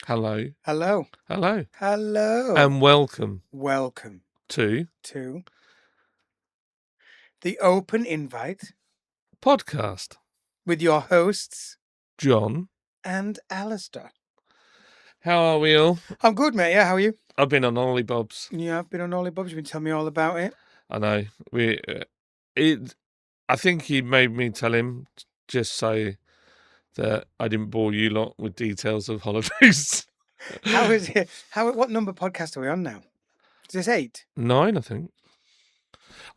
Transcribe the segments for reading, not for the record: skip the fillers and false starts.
Hello. Hello. Hello. Hello. And welcome Welcome to to the Open Invite podcast. with your hosts, John. and Alistair. How are we all? I'm good, mate. Yeah, how are you? I've been on Ollie Bob's. Yeah, I've been on Ollie Bob's. You've been telling me all about it. I know. I think he made me tell him just so that I didn't bore you lot with details of holidays. How is it? What number podcast are we on now? Is this 8? 9, I think.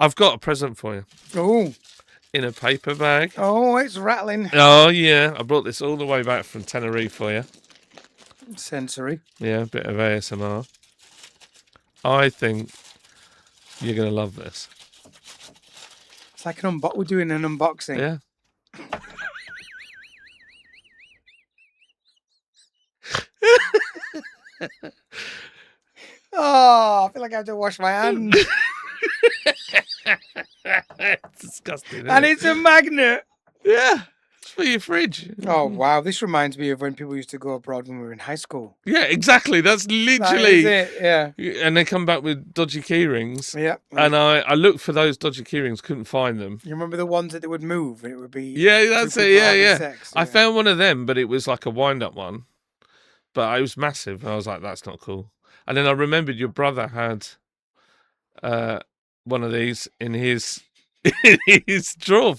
I've got a present for you. Oh. In a paper bag. Oh, it's rattling. Oh, yeah. I brought this all the way back from Tenerife for you. Sensory. Yeah, a bit of ASMR. I think you're going to love this. It's like we're doing an unboxing. Yeah. Oh, I feel like I have to wash my hands. It's disgusting. And it's a magnet. Yeah, it's for your fridge. Oh, wow. This reminds me of when people used to go abroad when we were in high school. Yeah, exactly. That's literally That is it, yeah. And they come back with dodgy key rings. Yeah. And I looked for those dodgy key rings, couldn't find them. You remember the ones that they would move and it would be... Yeah, that's it. Yeah. Sex, I found one of them, but it was like a wind-up one. But it was massive. I was like, that's not cool. And then I remembered your brother had one of these in his drawer.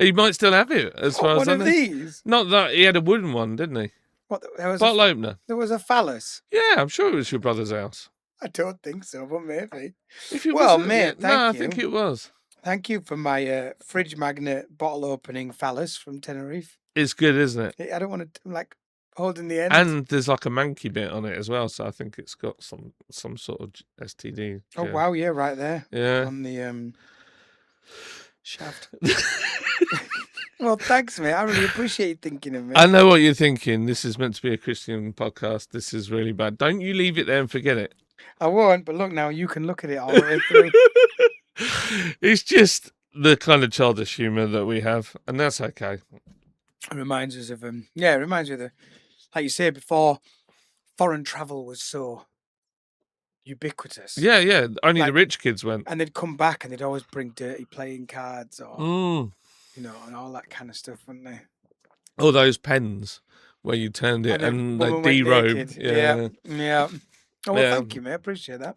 He might still have it, as far as I know. One of these? Not that, he had a wooden one, didn't he? What? There was bottle opener. There was a phallus. Yeah, I'm sure it was your brother's house. I don't think so, but maybe. If it Well, wasn't, mate, no, thank I you. think it was. Thank you for my fridge magnet bottle opening phallus from Tenerife. It's good, isn't it? I don't want to like holding the end. And there's like a monkey bit on it as well, so I think it's got some sort of STD. Oh wow, yeah, right there. Yeah. On the shaft. Well, thanks, mate. I really appreciate you thinking of me. I know what you're thinking. This is meant to be a Christian podcast. This is really bad. Don't you leave it there and forget it. I won't, but look now, you can look at it all the way through. It's just the kind of childish humour that we have, and that's okay. It reminds us of it reminds me of like you say before, foreign travel was so ubiquitous. Yeah. Only the rich kids went. And they'd come back and they'd always bring dirty playing cards or and all that kind of stuff, wouldn't they? All those pens where you turned it and they derobed. Yeah. Oh, well, thank you, mate. I appreciate that.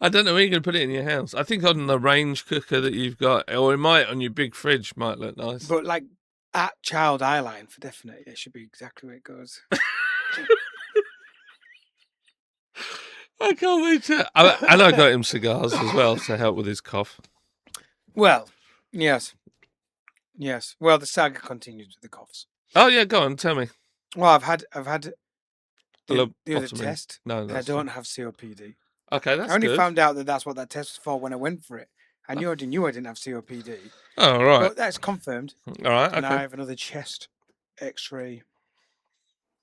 I don't know where you're going to put it in your house. I think on the range cooker that you've got, or it might on your big fridge, might look nice. But like at Child Eyeline for definite, it should be exactly where it goes. I can't wait and I got him cigars as well to help with his cough. Well, yes. Well, the saga continues with the coughs. Oh yeah, go on, tell me. Well, I've had the other test. No, I don't have COPD. Okay, that's good. I only found out that that's what that test was for when I went for it. I already knew I didn't have COPD. Oh, right. But that's confirmed. All right, okay. And I have another chest X-ray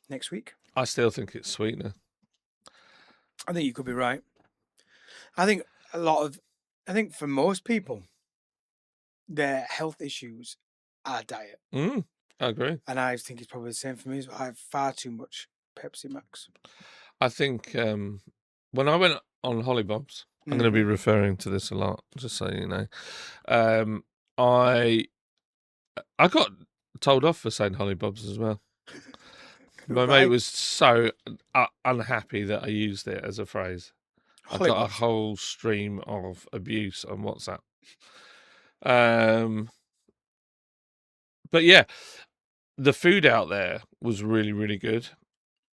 next week. I still think it's sweetener. I think you could be right. I think for most people, their health issues are diet. I agree. And I think it's probably the same for me. I have far too much Pepsi Max. I think when I went on Holly Bob's, I'm going to be referring to this a lot, just so you know. I got told off for saying Holly Bob's as well. My mate was so unhappy that I used it as a phrase. I got a whole stream of abuse on WhatsApp. But yeah, the food out there was really, really good.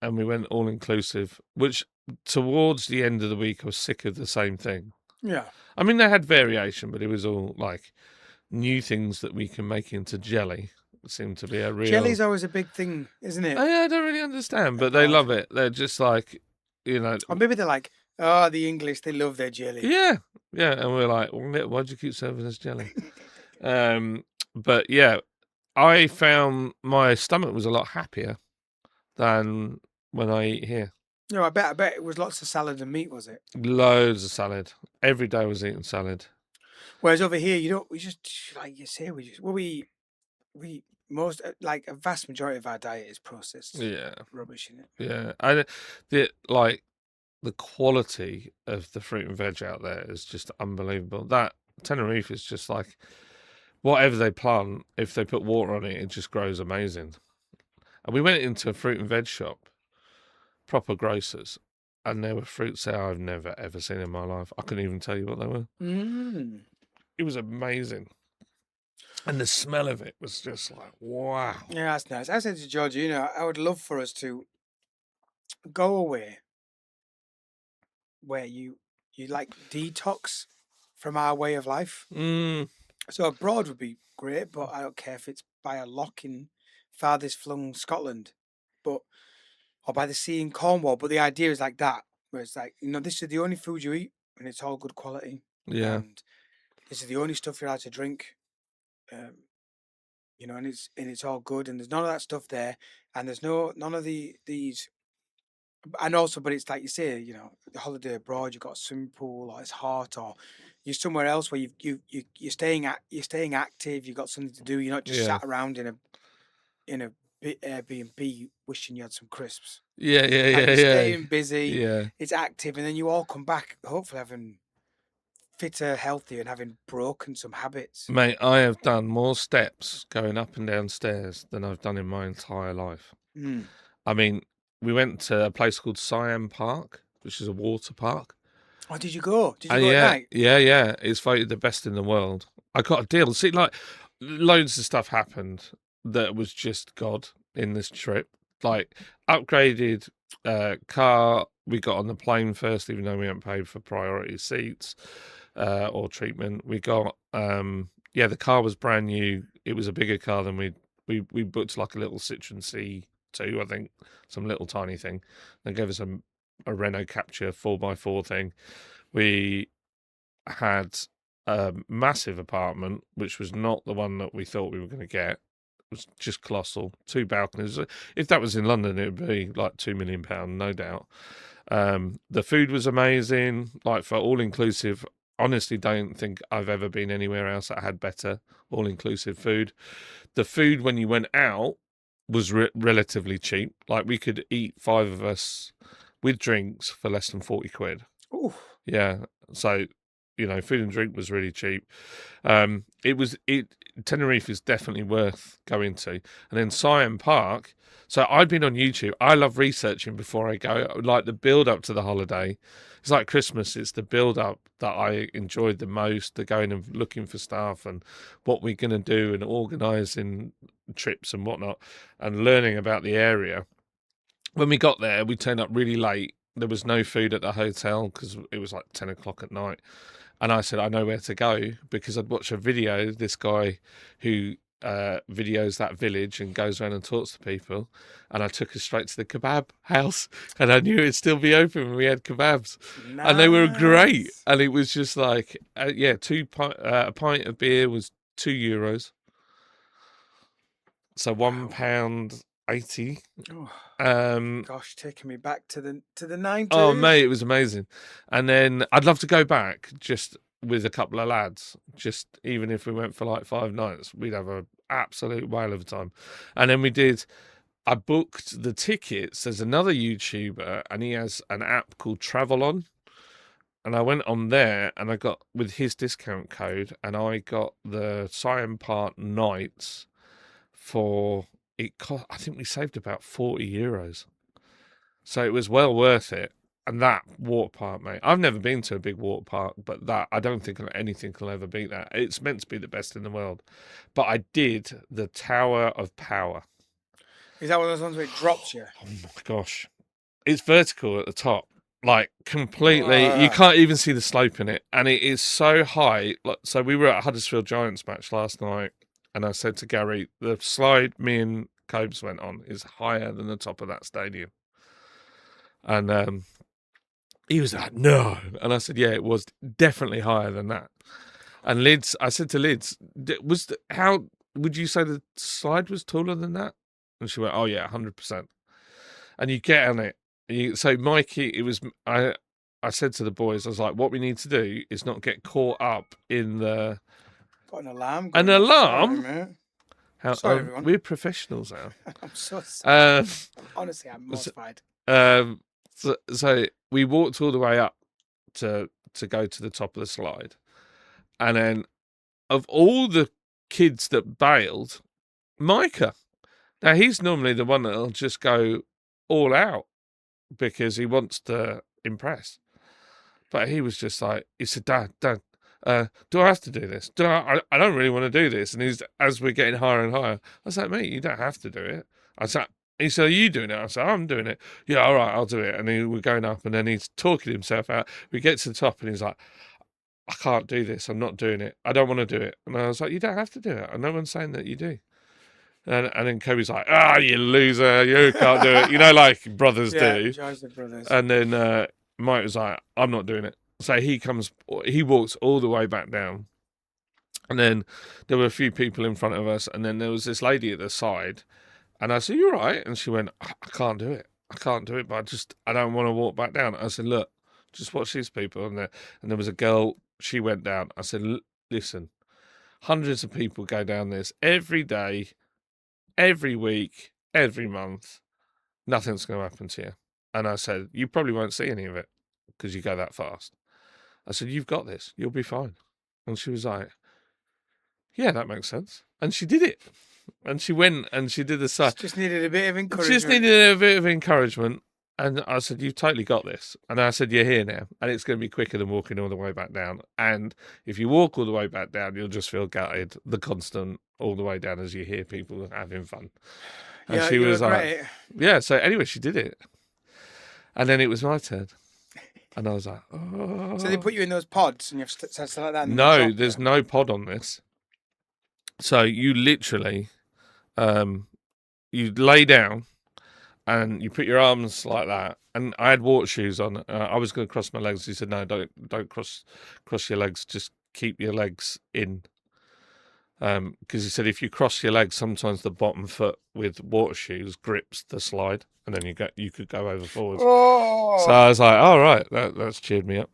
And we went all inclusive, which towards the end of the week, I was sick of the same thing. Yeah. I mean, they had variation, but it was all like new things that we can make into jelly. It seemed to be a real... Jelly's always a big thing, isn't it? I don't really understand, but they love it. They're just like, Or maybe they're like, oh, the English, they love their jelly. Yeah. And we're like, well, why'd you keep serving us jelly? But yeah, I found my stomach was a lot happier than when I eat here. No, I bet it was lots of salad and meat, was it? Loads of salad. Every day I was eating salad. Whereas over here, we just like you say, we like a vast majority of our diet is processed Yeah, rubbish in it. yeah. And the quality of the fruit and veg out there is just unbelievable. That Tenerife is just like whatever they plant, if they put water on it, it just grows amazing. And we went into a fruit and veg shop, proper grocers, and there were fruits there I've never ever seen in my life. I couldn't even tell you what they were. Mm. It was amazing. And the smell of it was just like, wow. Yeah, that's nice. I said to George, I would love for us to go away where you like detox from our way of life. Mm, So abroad would be great, but I don't care if it's by a loch in farthest flung Scotland, but or by the sea in Cornwall. But the idea is like that, where it's like, this is the only food you eat and it's all good quality. yeah. And this is the only stuff you're allowed to drink. Um, and it's all good, and there's none of that stuff there, and there's none of these. And also, but it's like you say, the holiday abroad, you've got a swimming pool, or it's hot, or you're somewhere else where you're staying active, you've got something to do, you're not just Yeah. sat around in a Airbnb wishing you had some crisps. Yeah, yeah, Like yeah, you're yeah. staying busy, Yeah. it's active, and then you all come back hopefully having fitter, healthier, and having broken some habits. Mate, I have done more steps going up and down stairs than I've done in my entire life. Mm. I mean, we went to a place called Siam Park, which is a water park. Oh, did you go? Did you And go at yeah, night? yeah, yeah. It's voted the best in the world. I got a deal. See, like, loads of stuff happened that was just God in this trip. Like, upgraded car. We got on the plane first, even though we hadn't paid for priority seats or treatment. We got, the car was brand new. It was a bigger car than we booked like a little Citroen C2, I think, some little tiny thing. They gave us a Renault Capture 4x4 thing. We had a massive apartment, which was not the one that we thought we were going to get. It was just colossal. 2 balconies. If that was in London, it would be like £2 million, no doubt. The food was amazing. Like, for all inclusive, honestly don't think I've ever been anywhere else that had better all inclusive food. The food when you went out was relatively cheap. Like, we could eat 5 of us with drinks for less than 40 quid. Ooh. Yeah. So, food and drink was really cheap. Tenerife is definitely worth going to. And then Siam Park. So I've been on YouTube. I love researching before I go. Like, the build up to the holiday. It's like Christmas. It's the build up that I enjoyed the most. The going and looking for stuff and what we're going to do and organising trips and whatnot and learning about the area. When we got there, we turned up really late. There was no food at the hotel because it was like 10 o'clock at night. And I said, I know where to go because I'd watched a video, this guy who videos that village and goes around and talks to people. And I took us straight to the kebab house and I knew it'd still be open when we had kebabs. Nice. And they were great. And it was just like, a pint of beer was €2. So £1.80. Oh, gosh, taking me back to the 90s. Oh, mate, it was amazing. And then I'd love to go back just with a couple of lads. Just even if we went for like 5 nights, we'd have an absolute whale of a time. And then I booked the tickets. There's another YouTuber and he has an app called Travel On. And I went on there and I got with his discount code and I got the Siam Park nights for it cost, I think we saved about €40. So it was well worth it. And that water park, mate, I've never been to a big water park, but that, I don't think anything will ever beat that. It's meant to be the best in the world. But I did the Tower of Power. Is that one of those ones where it drops you? Oh my gosh. It's vertical at the top. Like, completely, you can't even see the slope in it. And it is so high. So we were at Huddersfield Giants match last night. And I said to Gary, the slide me and Cobes went on is higher than the top of that stadium. And he was like, no. And I said, yeah, it was definitely higher than that. And I said to Lids, how would you say the slide was taller than that? And she went, oh yeah, 100%. And you get on it. So Mikey, I said to the boys, I was like, what we need to do is not get caught up in the... Got an alarm. An alarm? How Sorry, everyone. we're professionals now. I'm so sorry. Honestly, I'm So, mortified. so we walked all the way up to go to the top of the slide, and then of all the kids that bailed, Micah. Now he's normally the one that'll just go all out because he wants to impress. But he was just like, he said, Dad, do I have to do this? I don't really want to do this. And as we're getting higher and higher, I was like, mate, you don't have to do it. He said, are you doing it? I said, I'm doing it. Yeah, all right, I'll do it. And we're going up, and then he's talking himself out. We get to the top, and he's like, I can't do this. I'm not doing it. I don't want to do it. And I was like, you don't have to do it. And no one's saying that you do. And then Kobe's like, you loser, you can't do it. You know, like brothers do. Joseph Brothers. And then Mike was like, I'm not doing it. So he walks all the way back down. And then there were a few people in front of us. And then there was this lady at the side. And I said, you're right. And she went, I can't do it. I can't do it. But I don't want to walk back down. I said, look, just watch these people. And there was a girl, she went down. I said, listen, hundreds of people go down this every day, every week, every month. Nothing's going to happen to you. And I said, you probably won't see any of it because you go that fast. I said, you've got this. You'll be fine. And she was like, yeah, that makes sense. And she did it. And she went and she did the side. Just needed a bit of encouragement. Just needed a bit of encouragement. And I said, you've totally got this. And I said, you're here now. And it's going to be quicker than walking all the way back down. And if you walk all the way back down, you'll just feel gutted, the constant all the way down as you hear people having fun. And yeah, she was like, great. yeah. So anyway, she did it. And then it was my turn. And I was like, oh. So they put you in those pods and you have to like that? No, there's no pod on this. So you literally, you lay down and you put your arms like that. And I had water shoes on. I was going to cross my legs. He said, no, don't cross your legs. Just keep your legs in. Because he said if you cross your legs, sometimes the bottom foot with water shoes grips the slide, and then you could go over forwards. Oh. So I was like, all right, that's cheered me up.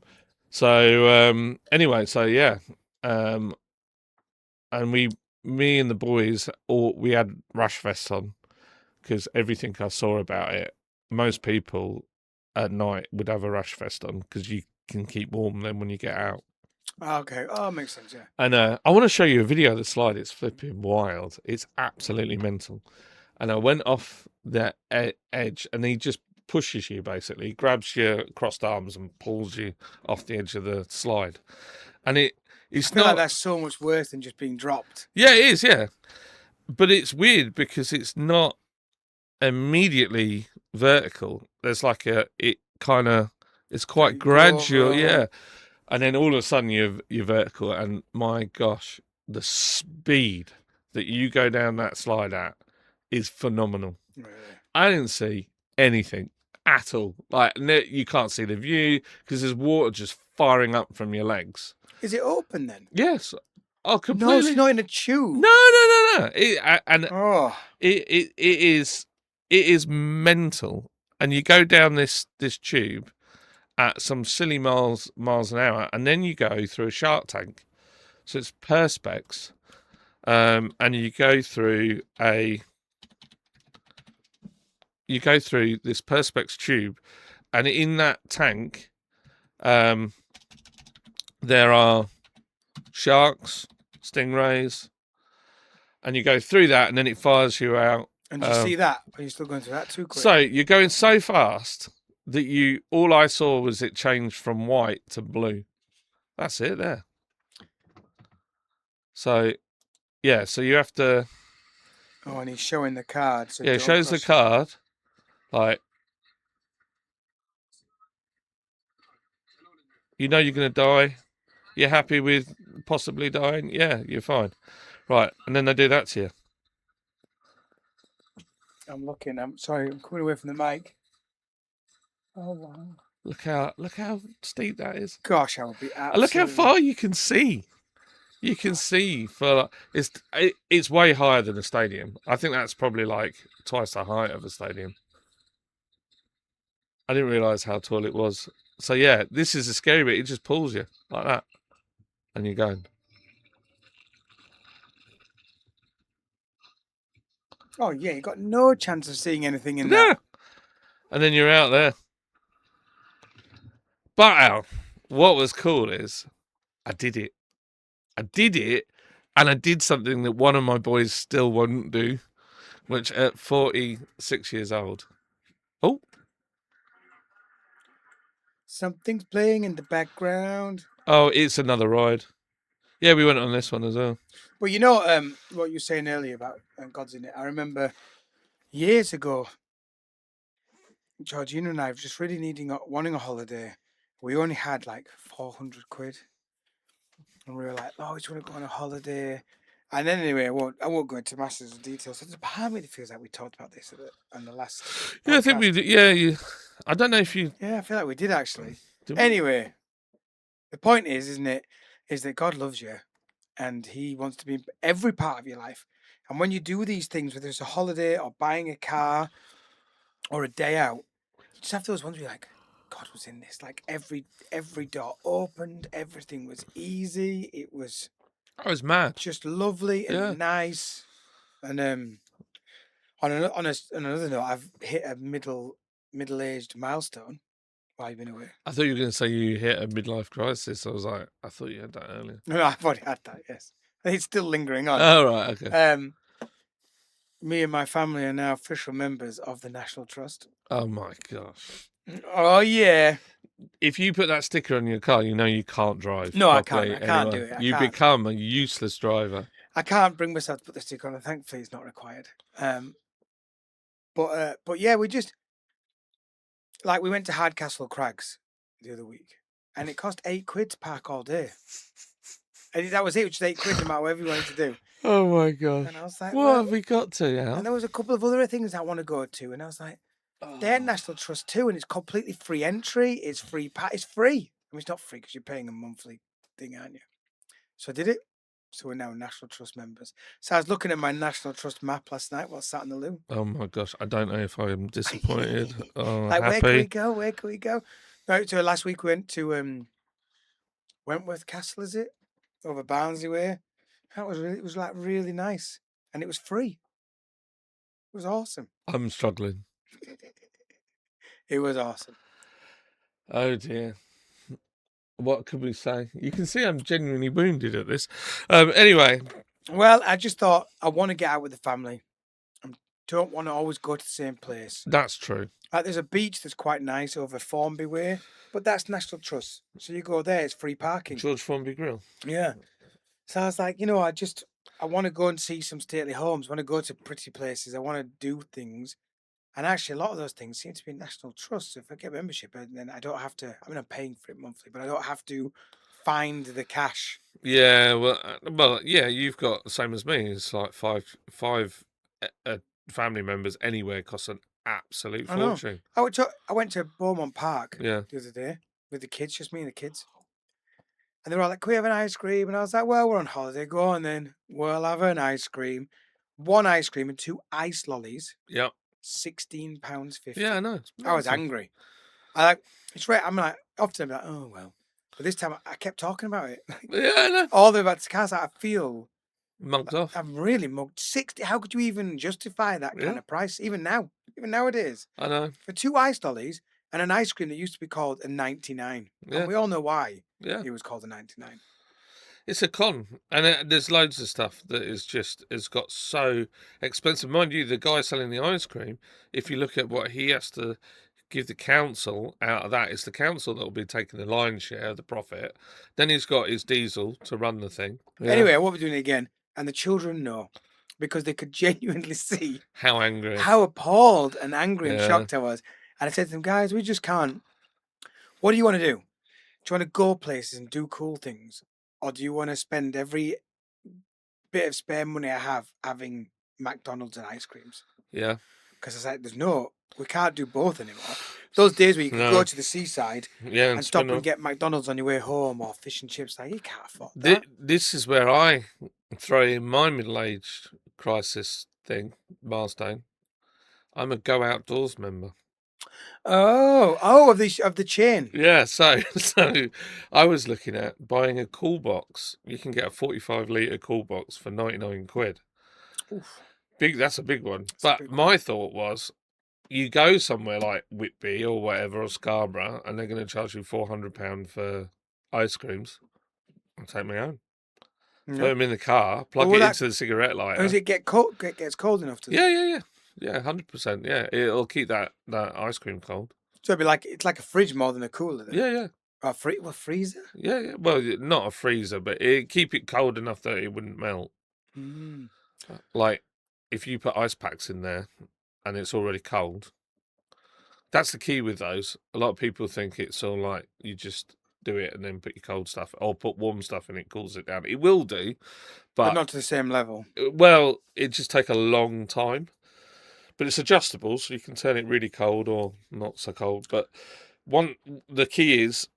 So anyway, so yeah, and me and the boys, we had rash vests on because everything I saw about it, most people at night would have a rash vest on because you can keep warm then when you get out. Okay. Oh, makes sense, yeah. And I want to show you a video of the slide. It's flipping wild. It's absolutely mental. And I went off the edge, and he just pushes you, basically. He grabs your crossed arms and pulls you off the edge of the slide. And it's I feel like that's so much worse than just being dropped. Yeah, it is, yeah. But it's weird because it's not immediately vertical. There's like it's quite gradual, yeah. And then all of a sudden you're vertical, and my gosh, the speed that you go down that slide at is phenomenal. Really? I didn't see anything at all. Like, you can't see the view because there's water just firing up from your legs. Is it open then? Yes. Oh, completely. No, it's not in a tube. No. It is mental. And you go down this tube at some silly miles an hour, and then you go through a shark tank. So it's perspex, and you go through this perspex tube, and in that tank, there are sharks, stingrays, and you go through that, and then it fires you out. And you see that? Are you still going through that too quick? So you're going so fast that all I saw was it changed from white to blue. That's it there. So, yeah, so you have to... Oh, and he's showing the card. So yeah, it shows the card. Like, you know you're going to die. You're happy with possibly dying? Yeah, you're fine. Right, and then they do that to you. I'm looking. I'm sorry, I'm coming away from the mic. Oh, wow. Look how steep that is. Gosh, I would be absolutely... Look how far you can see. You can see for it's way higher than a stadium. I think that's probably like twice the height of a stadium. I didn't realise how tall it was. So yeah, this is a scary bit. It just pulls you like that, and you're going. Oh yeah, you got no chance of seeing anything in that. Yeah. And then you're out there. But Al, what was cool is I did it. I did it, and I did something that one of my boys still won't do, which at 46 years old. Oh, Something's playing in the background. oh, it's another ride. Yeah, we went on this one as well. Well, you know, what you were saying earlier about God's in it. I remember years ago, Georgina and I were just really wanting a holiday. We only had like 400 quid, and we were like, "Oh, we just want to go on a holiday." And then anyway, I won't go into masses of details. There's a part of me that feels like we talked about this on the last Yeah, I think we podcast. did. Yeah, I don't know if you Yeah, I feel like we did actually. did. We? Anyway, the point is, isn't it, is that God loves you, and He wants to be in every part of your life. And when you do these things, whether it's a holiday or buying a car or a day out, you just have those ones where you're like, God was in this. Like every door opened, everything was easy. It was I was mad. just lovely Yeah. and nice. And on another note, I've hit a middle-aged milestone while you've been away. I thought you were going to say you hit a midlife crisis. I was like, I thought you had that earlier. No, I've already had that. Yes, it's still lingering on. Oh, right, okay. Me and my family are now official members of the National Trust. Oh my gosh. Oh yeah. If you put that sticker on your car, you know you can't drive. No, I properly can't. I can't do anyway. it. I You can't. become a useless driver. I can't bring myself to put the sticker on, and thankfully it's not required. But yeah, we just like we went to Hardcastle Crags the other week, and it cost £8 to park all day, and that was it, which is £8 no matter whatever you wanted to do. Oh my gosh! And I was like, what well, have we got to now? and there was a couple of other things I want to go to, and I was like, they're National Trust too, and it's completely free entry. It's free. It's free. I mean, it's not free because you're paying a monthly thing, aren't you? So I did it. So we're now National Trust members. So I was looking at my National Trust map last night while sat in the loo. Oh my gosh! I don't know if I'm disappointed or Like, happy. where can we go? Where can we go? No, so last week we went to Wentworth Castle, is it? Over Barnsley way. It was like really nice. And it was free. It was awesome. I'm struggling. It was awesome. Oh dear. What could we say? You can see I'm genuinely wounded at this. Anyway. Well, I just thought I want to get out with the family. I don't want to always go to the same place. That's true. Like, there's a beach that's quite nice over Formby Way, but that's National Trust. So you go there, it's free parking. George Formby Grill. Yeah. So I was like, I want to go and see some stately homes. I want to go to pretty places. I want to do things. And actually, a lot of those things seem to be National Trust. So if I get membership, then I don't have to. I mean, I'm paying for it monthly, but I don't have to find the cash. Yeah, well, yeah. You've got the same as me. It's like five family members anywhere costs an absolute fortune. I went to Beaumont Park Yeah. the other day with the kids, just me and the kids. And they were all like, "Can we have an ice cream?" And I was like, "Well, we're on holiday. Go on then. We'll have an ice cream. One ice cream and 2 ice lollies. Yep. £16.50. Yeah, I know. I was angry. It's right. I'm like, often I'm like, oh well. But this time I kept talking about it. Yeah, I know. All the way back to casa, I feel Mugged off. I'm really mugged. 60. How could you even justify that kind of price? Even nowadays. I know. For 2 ice lollies and an ice cream that used to be called a 99. Yeah. And we all know why it was called a 99. It's a con, and there's loads of stuff that has got so expensive. Mind you, the guy selling the ice cream, if you look at what he has to give the council out of that, it's the council that will be taking the lion's share of the profit. Then he's got his diesel to run the thing. Yeah. Anyway, what we're doing again, and the children know, because they could genuinely see how angry, how appalled and angry and shocked I was. And I said to them, guys, we just can't. What do you want to do? Do you want to go places and do cool things? Or do you want to spend every bit of spare money I have having McDonald's and ice creams? Yeah. Because I said, we can't do both anymore. Those days where you could go to the seaside and stop and get McDonald's on your way home or fish and chips, like, you can't afford that. This is where I throw in my middle-aged crisis thing, milestone. I'm a Go Outdoors member. Oh, of the chain. Yeah, so I was looking at buying a cool box. You can get a 45 litre cool box for 99 quid. Oof. big. That's a big one. It's a But big one. my thought was, you go somewhere like Whitby or whatever or Scarborough, and they're going to charge you £400 for ice creams. I'll take my own. Put Yeah. them in the car, But plug will it that? into the cigarette Does lighter. it get cold? Gets cold enough? Does Yeah, it? yeah, yeah, yeah. 100%. Yeah, it'll keep that ice cream cold. So it'd be like it's like a fridge more than a cooler then. Yeah, yeah, Or what freezer? yeah, yeah. Well, not a freezer, but it keep it cold enough that it wouldn't melt. Mm. Like if you put ice packs in there and it's already cold, that's the key with those. A lot of people think it's all like you just do it and then put your cold stuff or put warm stuff in it, cools it down. It will do, But but not to the same level. well, it just take a long time. But it's adjustable, so you can turn it really cold or not so cold. But one, the key is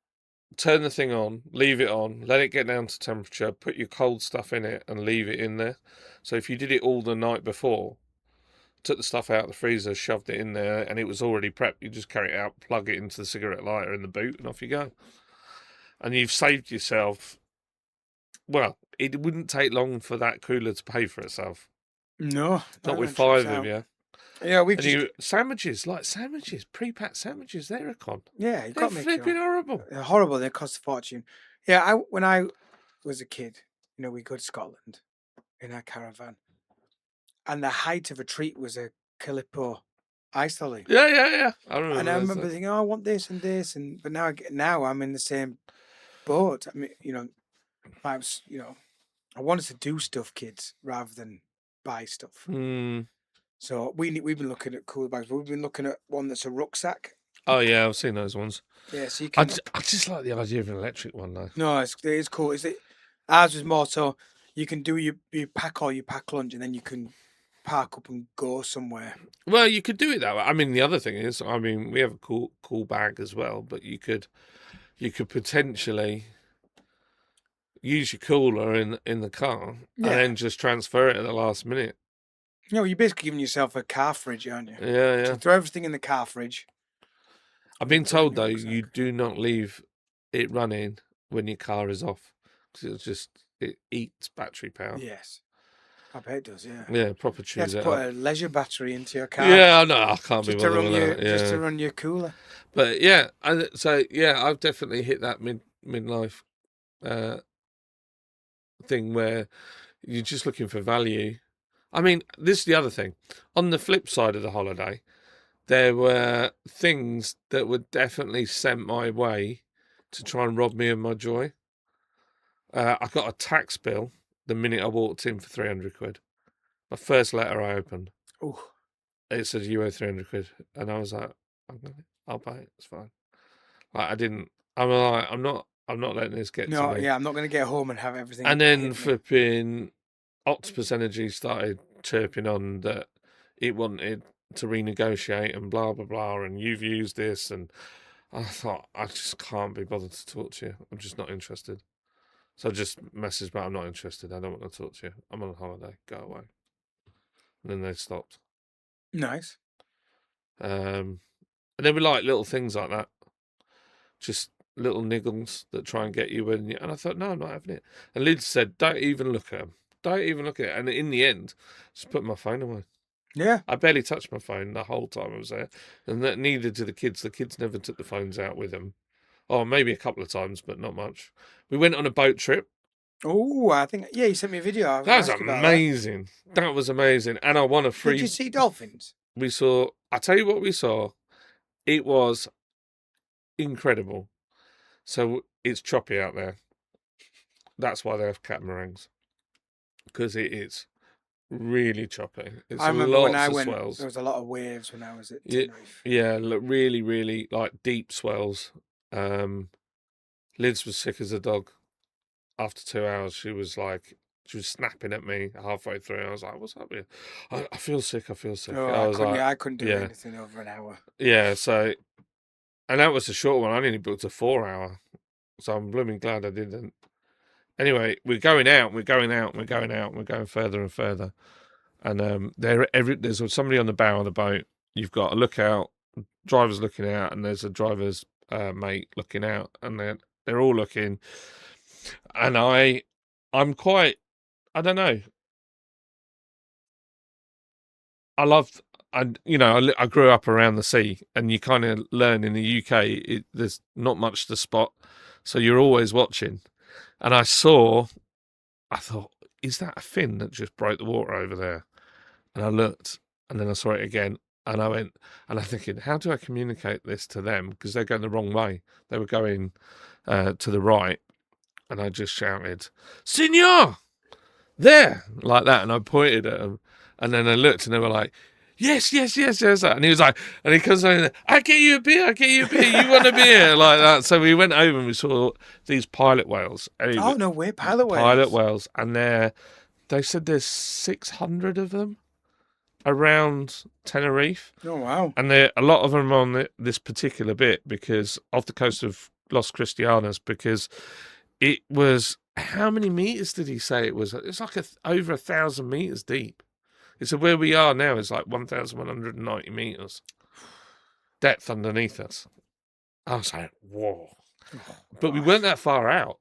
turn the thing on, leave it on, let it get down to temperature, put your cold stuff in it, and leave it in there. So if you did it all the night before, took the stuff out of the freezer, shoved it in there, and it was already prepped, you just carry it out, plug it into the cigarette lighter in the boot, and off you go. And you've saved yourself. Well, it wouldn't take long for that cooler to pay for itself. No, Not that with then trips five of out. you. Yeah, we've And just you sandwiches, pre-packed sandwiches, they're a con. yeah, you They're got to make your flipping horrible. they're horrible. They cost a fortune. Yeah, I when I was a kid, we go to Scotland in our caravan, and the height of a treat was a Calippo ice lolly. Yeah, yeah, yeah. I And I remember those. remember thinking, oh, I want this and this, and but now I'm in the same boat. I mean, I was, I wanted to do stuff, kids, rather than buy stuff. Hmm. So we've been looking at cooler bags. But we've been looking at one that's a rucksack. Oh yeah, I've seen those ones. Yeah, so you I can. just, I just like the idea of an electric one though. No, it is cool. Is it? Ours was more so you can do your pack or your pack lunch, and then you can park up and go somewhere. Well, you could do it that way. I mean, the other thing is, we have a cool bag as well, but you could potentially use your cooler in the car and Yeah. then just transfer it at the last minute. You're basically giving yourself a car fridge, aren't you? Yeah, So yeah. you throw everything in the car fridge, I've and you been put it in told your though you rucksack. do not leave it running when your car is off because it eats battery power. Yes, I bet it does. Yeah. Yeah, proper You have chews to it put up. a leisure battery into your car Yeah, I know. I can't be bothered with that. just Yeah, to run your cooler. but yeah, so yeah, I've definitely hit that midlife uh, thing where you're just looking for value. I mean, this is the other thing. On the flip side of the holiday, there were things that were definitely sent my way to try and rob me of my joy. I got a tax bill the minute I walked in for 300 quid. My first letter I opened, Oh it says you owe 300 quid. And I was like, I'll pay it. It's fine. Like, I didn't, I'm not letting this get to no, me. yeah, I'm not going to get home and have everything And then hit me. flipping Octopus Energy started chirping on that it wanted to renegotiate and blah, blah, blah. And you've used this. And I thought, I just can't be bothered to talk to you. I'm just not interested. So I just messaged back, I'm not interested. I don't want to talk to you. I'm on holiday. Go away. And then they stopped. Nice. And they were like little things like that. Just little niggles that try and get you in. And I thought, no, I'm not having it. And Liz said, don't even look at them. Don't even look at it. And in the end, just put my phone away. Yeah. I barely touched my phone the whole time I was there. And that neither did the kids. The kids never took the phones out with them. Oh, maybe a couple of times, but not much. We went on a boat trip. Oh, I think you sent me a video. That I was asked you about that. amazing. That was amazing. And I won a Did you free. see dolphins? We saw, I tell you what we saw. It was incredible. So it's choppy out there. That's why they have catamarans. Because it is really choppy. It's I remember when lots I of went, there swells. was a lot of waves when I was at Yeah, Tenerife. yeah, look, really, really like deep swells. Liz was sick as a dog. After 2 hours, she was snapping at me halfway through. I was like, "What's up here? I feel sick. I feel sick." Oh, I I was couldn't. like, Yeah, I couldn't do "Yeah, anything over an hour. yeah." So, and that was a short one. I only booked a 4 hour, so I'm blooming glad I didn't. Anyway, we're going out. We're going out. We're going out. We're going further and further. And there's somebody on the bow of the boat. You've got a lookout, driver's looking out, and there's a driver's mate looking out, and they're all looking. And I'm quite, I don't know. I loved. I grew up around the sea, and you kind of learn in the UK. There's not much to spot, so you're always watching. And I thought, is that a fin that just broke the water over there? And I looked, and then I saw it again, and I went, and I'm thinking, how do I communicate this to them? Because they're going the wrong way. They were going to the right, and I just shouted, "Senor, there!" like that, and I pointed at them, and then I looked, and they were like, "Yes, yes, yes, yes," and he was like, and he comes over, "I get you a beer, I get you a beer. You want a beer?" like that. So we went over and we saw these pilot whales. Oh no way, pilot Pilot whales. whales, and they said there's 600 of them around Tenerife, Oh wow. and a lot of them on this particular bit because off the coast of Los Cristianos, because it was, how many meters did he say it was? It's like over 1,000 meters deep. He said where we are now is like 1,190 meters depth underneath us. I was like, whoa! Oh, But we weren't gosh. that far out,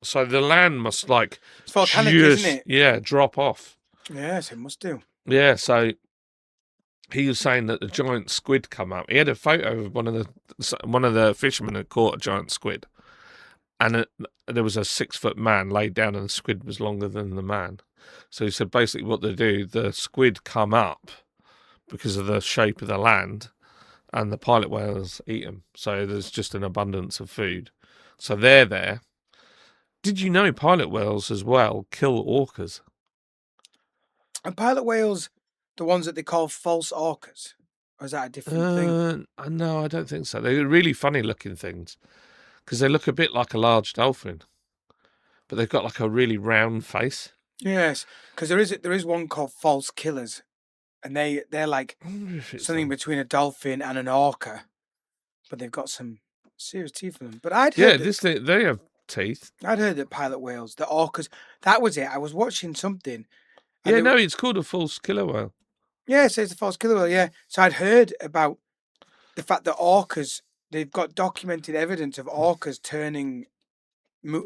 so the land must like It's volcanic, isn't it? drop off. Yes, it must do. Yeah, so he was saying that the giant squid come up. He had a photo of one of the fishermen had caught a giant squid, and there was a 6 foot man laid down, and the squid was longer than the man. So he said basically what they do, the squid come up because of the shape of the land, and the pilot whales eat them. So there's just an abundance of food. So they're there. Did you know pilot whales as well kill orcas? And pilot whales, the ones that they call false orcas, or is that a different thing? No, I don't think so. They're really funny looking things because they look a bit like a large dolphin, but they've got like a really round face. Yes, because there is one called false killers, and they're like I wonder if it's something between a dolphin and an orca, but they've got some serious teeth in them. But yeah. They have teeth. I'd heard that pilot whales, the orcas, that was it. I was watching something, and Yeah, no, it's called a false killer whale. yeah, it says the false killer whale. Yeah, so I'd heard about the fact that orcas, they've got documented evidence of orcas turning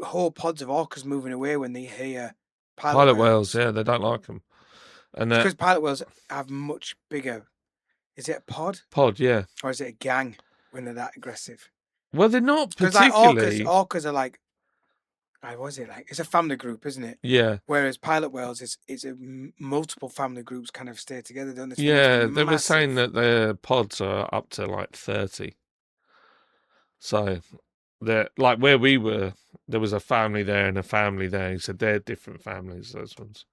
whole pods of orcas moving away when they hear pilot Pilot whales, whales. yeah, they don't like them. And It's because pilot whales have much bigger. Is it a pod pod, yeah. or is it a gang when they're that aggressive? Well, they're not Because like particularly. orcas are like, what is it like? It's a family group, isn't it? Yeah, Whereas pilot whales is multiple family groups kind of stay together, don't they? So yeah. be They were saying massive. that their pods are up to like 30. So they're like where we were. There was a family there and a family there. He said they're different families. Those ones.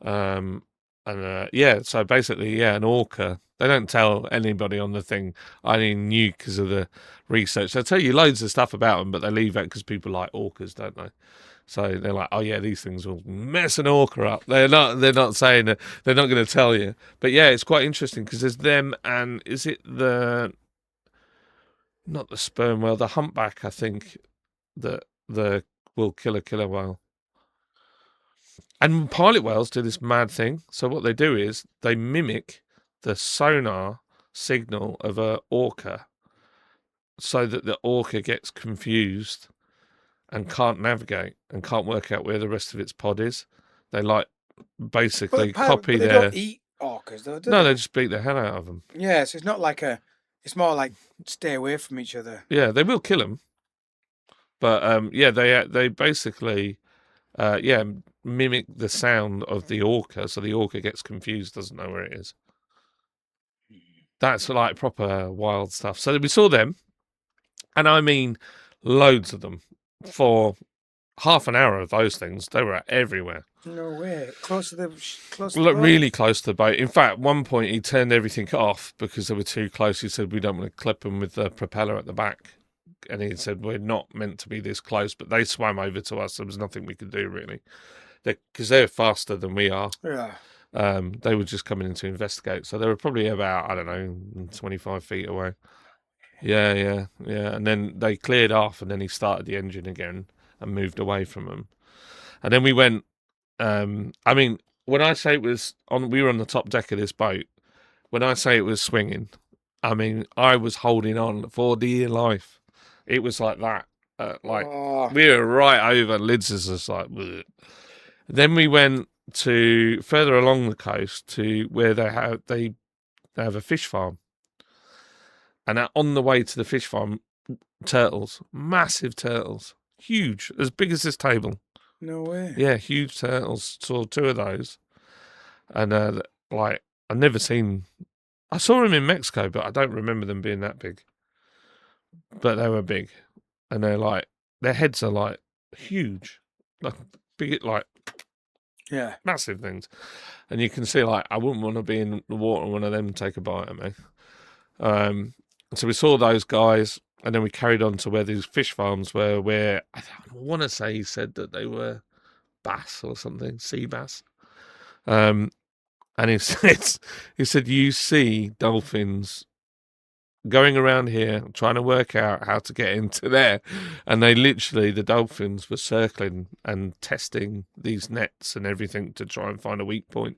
Um, and yeah, so basically, yeah, an orca. They don't tell anybody on the thing. I only knew because of the research. They'll tell you loads of stuff about them, but they leave out because people like orcas, don't they? So they're like, oh yeah, these things will mess an orca up. They're not. They're not saying that. They're not going to tell you. But yeah, it's quite interesting because there's them and is it the not the sperm whale, the humpback? I think that the will kill a killer whale. And pilot whales do this mad thing. So what they do is they mimic the sonar signal of a orca, so that the orca gets confused and can't navigate and can't work out where the rest of its pod is. They like basically copy But they their. don't eat orcas though, do No, they? they just beat the hell out of them. Yeah, so it's not like a. It's more like stay away from each other. Yeah, they will kill them, but yeah, they basically yeah mimic the sound of the orca, so the orca gets confused, doesn't know where it is. That's like proper wild stuff. So we saw them, and I mean loads of them for half an hour of those things. They were everywhere. No way. Close to the Look, boat? really close to the boat. In fact, at one point he turned everything off because they were too close. He said, we don't want to clip them with the propeller at the back. And he said, we're not meant to be this close, but they swam over to us. There was nothing we could do, really. Because they're faster than we are. Yeah. They were just coming in to investigate. So they were probably about, I don't know, 25 feet away. Yeah, yeah, yeah. And then they cleared off, and then he started the engine again and moved away from them. And then we went, I mean, when I say it was we were on the top deck of this boat. When I say it was swinging, I mean, I was holding on for dear life. It was like that. Like Oh, we were right over. Lids is just like. Bleh. Then we went. to further along the coast to where they have a fish farm, and on the way to the fish farm, turtles, massive turtles, huge, as big as this table. No way. Yeah, huge turtles. Saw 2 of those, and like I've never seen. I saw them in Mexico, but I don't remember them being that big. But they were big, and their heads are like huge, like big, like Yeah. massive things. And you can see, like, I wouldn't want to be in the water and one of them take a bite at me. So we saw those guys, and then we carried on to where these fish farms were, where I want to say he said that they were bass or something, sea bass. And he said you see dolphins going around here trying to work out how to get into there, and the dolphins were circling and testing these nets and everything to try and find a weak point.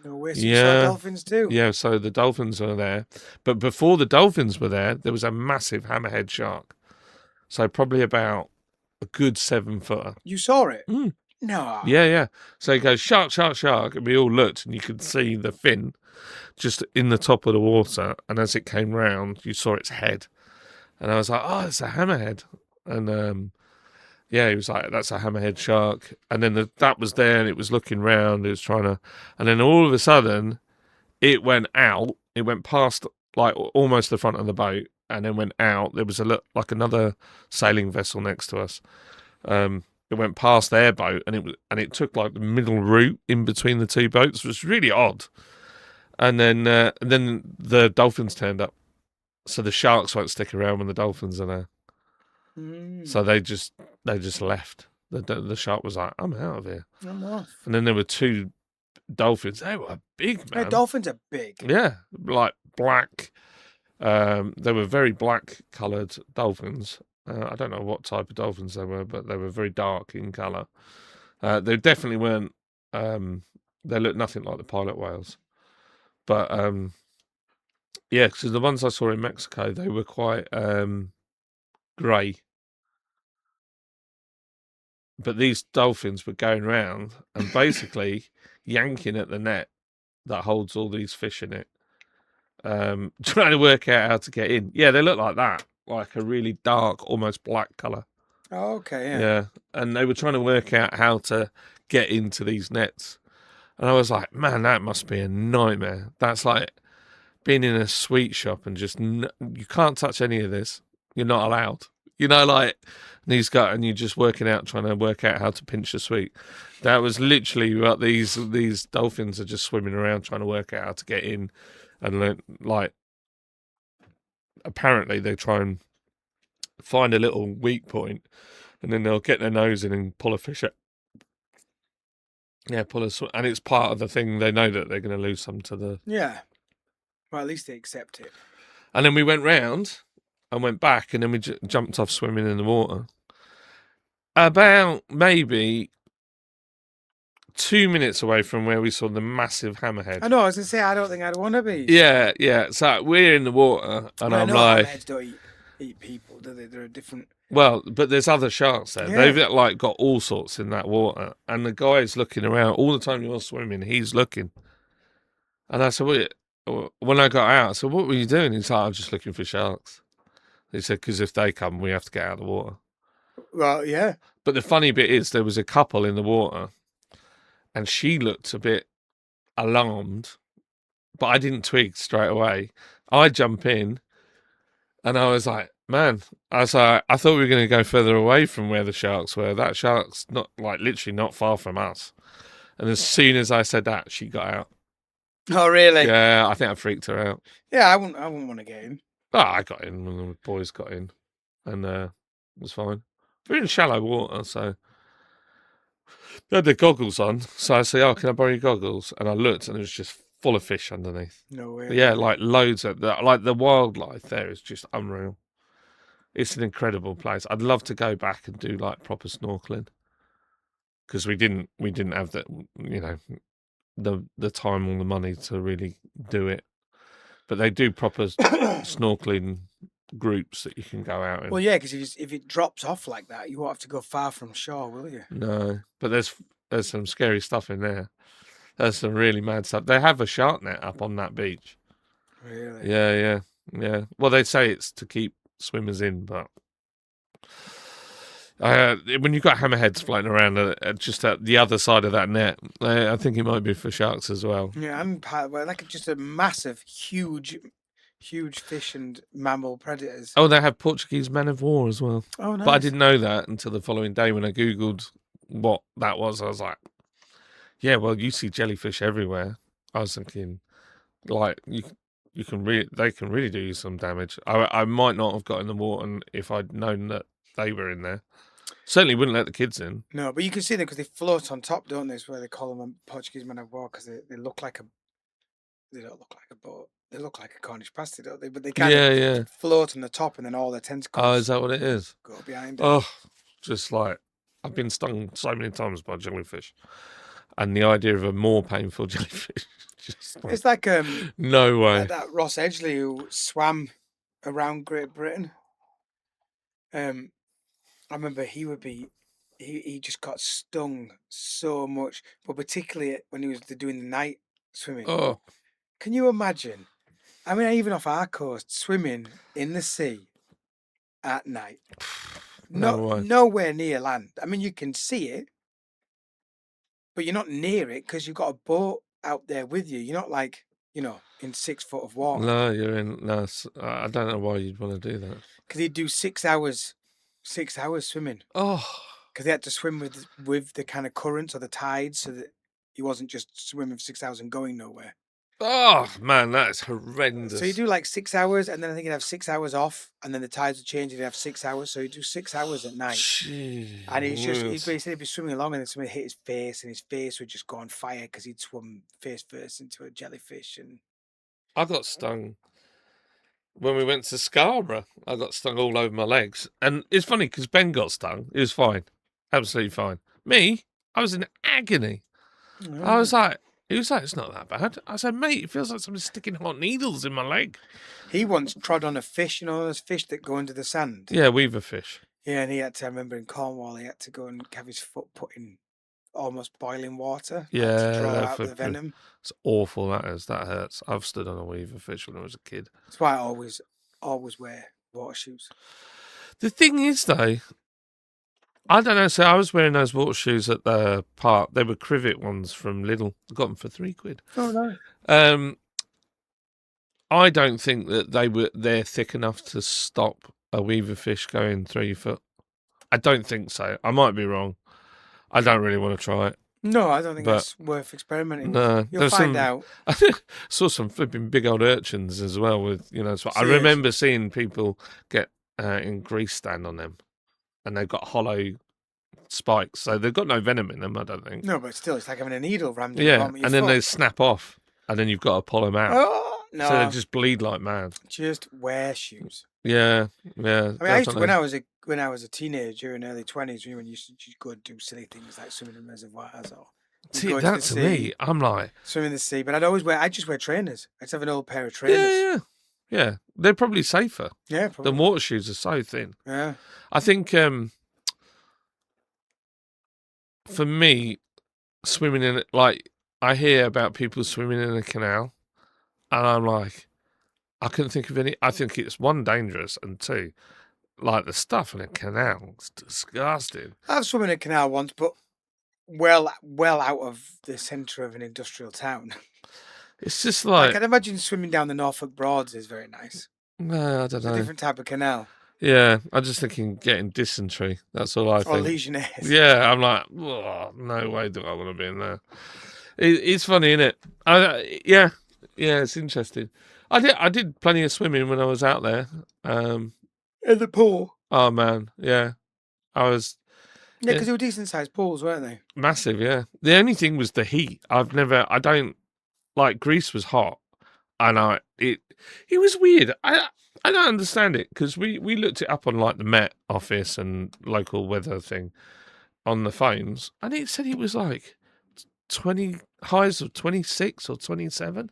No way. So you saw dolphins too? Yeah, so the dolphins are there. But before the dolphins were there was a massive hammerhead shark. So probably about a good 7-footer. You saw it? Mm. No. Yeah. So he goes, shark, shark, shark. And we all looked, and you could see the fin just in the top of the water. And as it came round, you saw its head. And I was like, oh, it's a hammerhead. And yeah, he was like, that's a hammerhead shark. And then that was there, and it was looking round. It was trying to. And then all of a sudden, it went out. It went past, like, almost the front of the boat, and then went out. There was like another sailing vessel next to us. It went past their boat, and it took like the middle route in between the 2 boats. It was really odd. And then the dolphins turned up. So the sharks won't stick around when the dolphins are there. So they just left. The shark was like, I'm out of here. I'm off. And then there were 2 dolphins. They were big, man. Dolphins are big. Yeah, like black. They were very black coloured dolphins. I don't know what type of dolphins they were, but they were very dark in colour. They definitely weren't. They looked nothing like the pilot whales. But yeah, because the ones I saw in Mexico, they were quite grey. But these dolphins were going round and basically yanking at the net that holds all these fish in it, trying to work out how to get in. Yeah, they look like that, like a really dark, almost black colour. Oh, okay, yeah. Yeah, and they were trying to work out how to get into these nets. And I was like, man, that must be a nightmare. That's like being in a sweet shop and just you can't touch any of this. You're not allowed. You know, like, and you're just trying to work out how to pinch a sweet. That was literally what these dolphins are just swimming around trying to work out how to get in. And like, apparently they try and find a little weak point, and then they'll get their nose in and pull a fish out. Yeah, and it's part of the thing. They know that they're going to lose some to the. Yeah. Well, at least they accept it. And then we went round and went back, and then we jumped off swimming in the water. About maybe 2 minutes away from where we saw the massive hammerhead. I know. I was going to say, I don't think I'd want to be. Yeah. So we're in the water, and I'm like, hammerheads don't eat people, do they? They're a different. Well, but there's other sharks there. Yeah. They've like got all sorts in that water, and the guy's looking around all the time you're swimming. He's looking, and I said, when I got out, I said, "What were you doing?" He's like, "I'm just looking for sharks." He said, "Because if they come, we have to get out of the water." Well, yeah. But the funny bit is, there was a couple in the water, and she looked a bit alarmed, but I didn't twig straight away. I jump in, and I was like, man, I thought we were going to go further away from where the sharks were. That shark's not, like, literally not far from us. And as soon as I said that, she got out. Oh, really? Yeah, I think I freaked her out. Yeah, I wouldn't want to get in. Oh, I got in, and the boys got in, and it was fine. We're in shallow water, so they had their goggles on. So I said, "Oh, can I borrow your goggles?" And I looked, and it was just full of fish underneath. No way. But yeah, like loads of like the wildlife there is just unreal. It's an incredible place. I'd love to go back and do like proper snorkeling, because we didn't have the time or the money to really do it. But they do proper snorkeling groups that you can go out in. Well, yeah, because if it drops off like that, you won't have to go far from shore, will you? No, but there's there's some scary stuff in there. There's some really mad stuff. They have a shark net up on that beach. Really? Yeah. Well, they say it's to keep swimmers in, but when you've got hammerheads floating around just at the other side of that net, I think it might be for sharks as well. Yeah, and like just a massive, huge fish and mammal predators. Oh, they have Portuguese man of war as well. Oh, But I nice. didn't know that until the following day when I googled what that was. I was like, yeah, well, you see jellyfish everywhere. I was thinking, like, they can really do you some damage. I might not have got in the water if I'd known that they were in there. Certainly wouldn't let the kids in. No, but you can see them because they float on top, don't they? That's why they call them a Portuguese man of war, because they look like a. They don't look like a boat. They look like a Cornish pasty, don't they? But they kind of Yeah. float on the top, and then all their Oh, tentacles is that what it is? go behind it. Oh, just like I've been stung so many times by jellyfish, and the idea of a more painful jellyfish, just like, It's like no way. that Ross Edgley who swam around Great Britain. I remember he just got stung so much, but particularly when he was doing the night swimming. Oh, Can you imagine? I mean, even off our coast, swimming in the sea at night. no way. Nowhere near land. I mean, you can see it, but you're not near it because you've got a boat out there with you. You're not like, in 6 foot of water. No, you're in. No, I don't know why you'd want to do that. Because he'd do 6 hours swimming. Oh, Because he had to swim with the kind of currents or the tides, so that he wasn't just swimming for 6 hours and going nowhere. man, that is horrendous. So you do like 6 hours, and then I think you'd have 6 hours off, and then the tides would change, and you'd have 6 hours. So you do 6 hours at night. Gee And he'd whiz. basically be swimming along, and then something hit his face, and his face would just go on fire because he'd swum face first into a jellyfish. And I got stung when we went to Scarborough. I got stung all over my legs, and it's funny because Ben got stung. He was fine, absolutely fine. Me, I was in agony. I was like, he was like, it's not that bad. I said, mate, it feels like someone's sticking hot needles in my leg. he once trod on a fish, those fish that go into the sand. Yeah, weaver fish. Yeah, and he had to. I remember in Cornwall, he had to go and have his foot put in almost boiling water, Yeah, to draw that out the venom. It's awful. That hurts. I've stood on a weaver fish when I was a kid. That's why I always wear water shoes. The thing is, though, I don't know. So I was wearing those water shoes at the park. They were Crivet ones from Lidl. I got them for £3. Oh no! I don't think that they're thick enough to stop a weaver fish going through your foot. I don't think so. I might be wrong. I don't really want to try it. No, I don't think that's worth experimenting. No, You'll find out. I saw some flipping big old urchins as well. With so I Sea remember seeing people get in Greece stand on them, and they've got hollow spikes, so they've got no venom in them. I don't think. No, but still, it's like having a needle rammed in the Yeah, bottom of your and then foot. they snap off, and then you've got to pull them out. Oh no! So they just bleed like mad. Just wear shoes. Yeah. I mean, I used to, when I was a teenager in early 20s, when you used to go and do silly things like swimming in reservoirs or See, that to me, I'm like swim in the sea. But I'd just wear trainers. I'd have an old pair of trainers. Yeah. They're probably safer. Yeah, probably. The water shoes are so thin. Yeah. I think for me, swimming in it, like I hear about people swimming in a canal, and I'm like, I couldn't think of any. I think it's one, dangerous, and two, like the stuff in a canal. It's disgusting. I've swum in a canal once, but well out of the centre of an industrial town. It's just I like, can imagine swimming down the Norfolk Broads is very nice. no, I don't It's know. a different type of canal. Yeah, I'm just thinking getting dysentery. That's all I Or think. Legionnaires. Yeah, I'm like, oh, no way do I want to be in there. It's funny, isn't it? Yeah, it's interesting. I did plenty of swimming when I was out there. In the pool. Oh man, yeah, I was. Yeah, because they were decent sized pools, weren't they? Massive, yeah. The only thing was the heat. I don't like Greece was hot, and it was weird. I don't understand it because we looked it up on like the Met office and local weather thing on the phones, and it said it was like 20 highs of 26 or 27.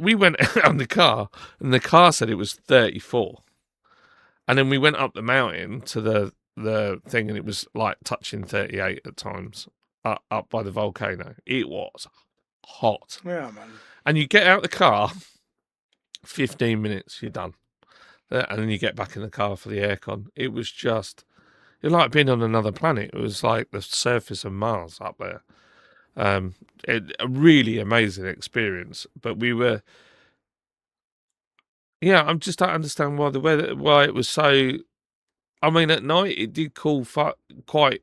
We went out in the car, and the car said it was 34, and then we went up the mountain to the thing, and it was like touching 38 at times. up by the volcano. It was hot. Yeah, man. And you get out the car, 15 minutes, you're done. And then you get back in the car for the aircon. It was like being on another planet. It was like the surface of Mars up there. A really amazing experience. But we were, I just don't understand why the weather, why it was so. I mean, at night it did cool quite.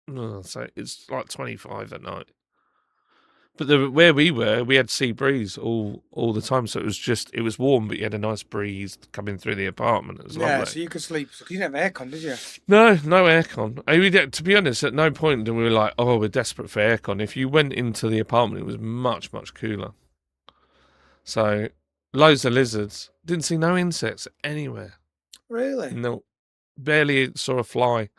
So it's like 25 at night. But where we were, we had sea breeze all the time, so it was warm, but you had a nice breeze coming through the apartment. It was Yeah, lovely. so you could sleep. So you didn't have aircon, did you? No aircon. To be honest, at no point did we were like, oh, we're desperate for aircon. If you went into the apartment, it was much, much cooler. So, loads of lizards. Didn't see no insects anywhere. Really? No, barely saw a fly.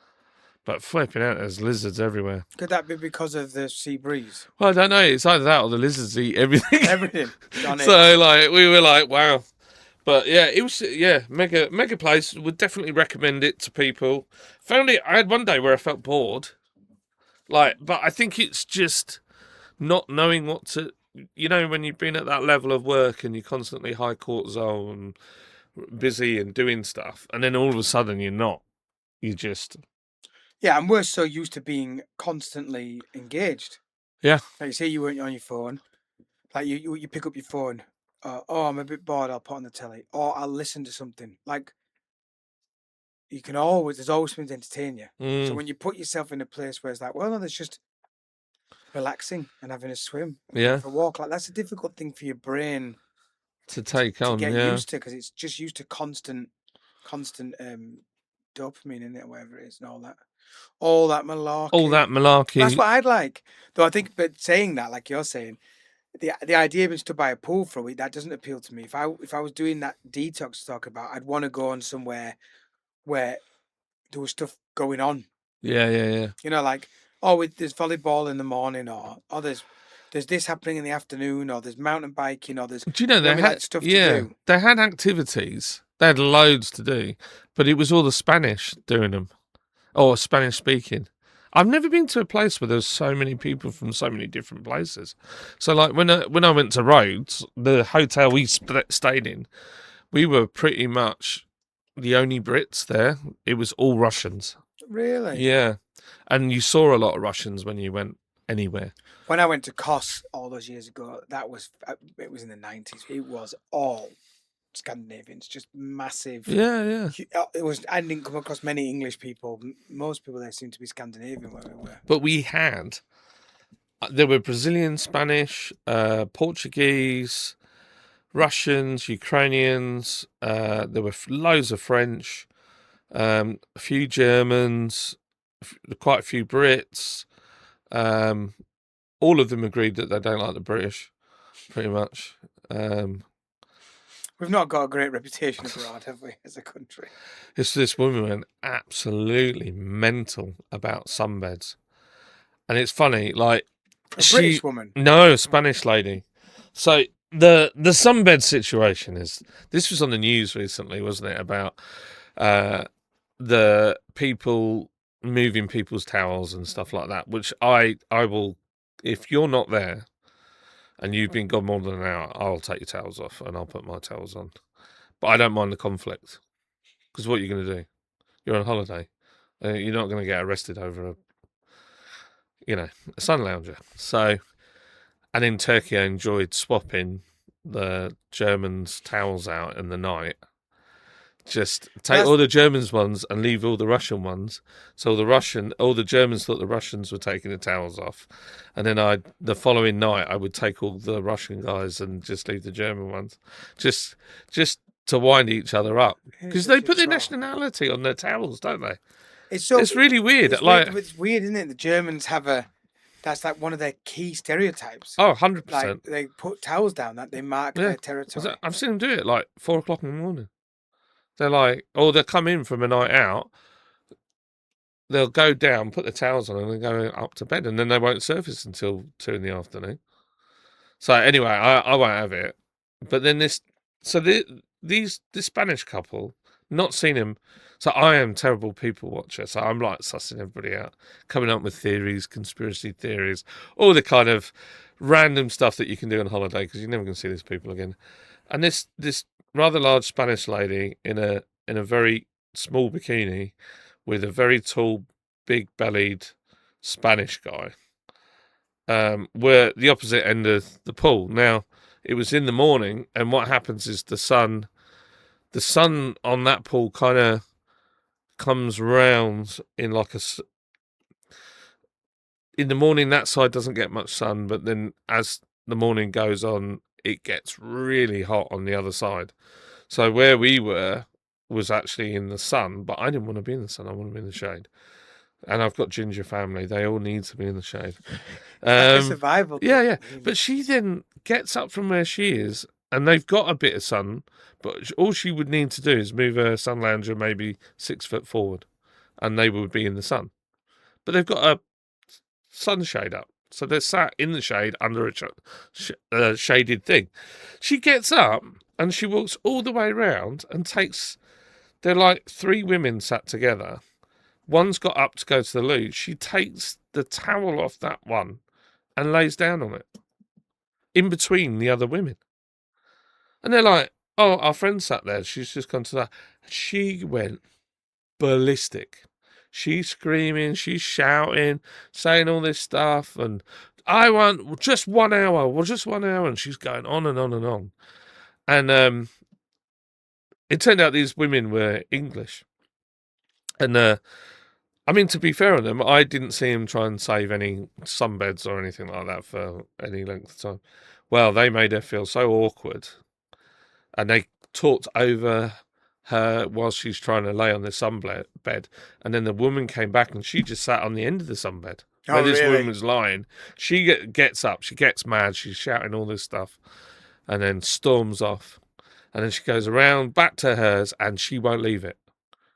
But flipping out, there's lizards everywhere. Could that be because of the sea breeze? Well, I don't know. It's either that or the lizards eat everything. Everything. So, like, we were like, wow. But yeah, it was mega place. Would definitely recommend it to people. Found it. I had one day where I felt bored. But I think it's just not knowing what to. When you've been at that level of work and you're constantly high cortisol and busy and doing stuff, and then all of a sudden you're not. You just. Yeah, and we're so used to being constantly engaged. Yeah. Like you say, you weren't on your phone. Like you pick up your phone. Oh, I'm a bit bored. I'll put on the telly, or I'll listen to something. Like there's always something to entertain you. So when you put yourself in a place where it's like, well, no, there's just relaxing and having a swim, and going for a walk. Like that's a difficult thing for your brain to take on, to get used to, because it's just used to constant dopamine in it, or whatever it is, and all that malarkey. That's what I'd like, though. I think, but saying that, like you're saying, the idea of being stood by a pool for a week, that doesn't appeal to me. If I was doing that detox to talk about, I'd want to go on somewhere where there was stuff going on. Yeah. Like, there's volleyball in the morning, or there's this happening in the afternoon, or there's mountain biking, or there's. Do you know they had stuff to do? They had activities. They had loads to do, but it was all the Spanish doing them, or Spanish speaking. I've never been to a place where there's so many people from so many different places. So, like when I went to Rhodes, the hotel we stayed in, we were pretty much the only Brits there. It was all Russians. Really? Yeah, and you saw a lot of Russians when you went anywhere. When I went to Kos all those years ago, it was in the 90s. It was all Scandinavians, just massive. Yeah. I didn't come across many English people. Most people there seemed to be Scandinavian where we were. But there were Brazilian, Spanish, Portuguese, Russians, Ukrainians. There were loads of French, a few Germans, quite a few Brits. All of them agreed that they don't like the British, pretty much. We've not got a great reputation abroad, have we, as a country? This woman went absolutely mental about sunbeds. And it's funny, like... British woman? No, a Spanish lady. So the sunbed situation this was on the news recently, wasn't it? About the people moving people's towels and stuff like that, which I will, if you're not there and you've been gone more than an hour, I'll take your towels off and I'll put my towels on. But I don't mind the conflict, because what are you going to do? You're on holiday. You're not going to get arrested over a sun lounger. So, and in Turkey, I enjoyed swapping the Germans' towels out in the night. Just take all the Germans' ones and leave all the Russian ones. So all the Germans thought the Russians were taking the towels off, and then the following night I would take all the Russian guys and just leave the German ones, just to wind each other up, because they put their nationality on their towels, don't they? It's really weird. It's weird, isn't it? The Germans have that's like one of their key stereotypes. Oh, 100%. Like they put towels down, that they mark their territory. I've seen them do it like 4 o'clock in the morning. They're like, they'll come in from a night out, they'll go down, put the towels on, and then go up to bed, and then they won't surface until 2 in the afternoon. So anyway, I won't have it. But then this Spanish couple, not seen him. So I am terrible people watcher. So I'm like sussing everybody out, coming up with theories, conspiracy theories, all the kind of random stuff that you can do on holiday because you're never going to see these people again. And this rather large Spanish lady in a very small bikini with a very tall, big bellied Spanish guy were the opposite end of the pool. Now it was in the morning, and what happens is the sun on that pool kind of comes round in like in the morning that side doesn't get much sun, but then as the morning goes on it gets really hot on the other side. So where we were was actually in the sun, but I didn't want to be in the sun. I want to be in the shade. And I've got ginger family; they all need to be in the shade. It's like a survival Yeah, kit, yeah. really. But she then gets up from where she is, and they've got a bit of sun, but all she would need to do is move her sun lounger maybe 6 foot forward, and they would be in the sun. But they've got a sunshade up, so they're sat in the shade under a shaded thing. She gets up and she walks all the way around and takes. They're like three women sat together. One's got up to go to the loo. She takes the towel off that one and lays down on it in between the other women. And they're like, oh, our friend sat there. She's just gone to that. She went ballistic. She's screaming, she's shouting, saying all this stuff. And I want just 1 hour. Well, just 1 hour. And she's going on and on and on. And it turned out these women were English. And I mean, to be fair on them, I didn't see them try and save any sunbeds or anything like that for any length of time. Well, they made her feel so awkward, and they talked over her while she's trying to lay on the sunbed. And then the woman came back, and she just sat on the end of the sunbed where Oh, this woman really? was lying. She gets up, she gets mad, she's shouting all this stuff, and then storms off. And then she goes around back to hers, and she won't leave it.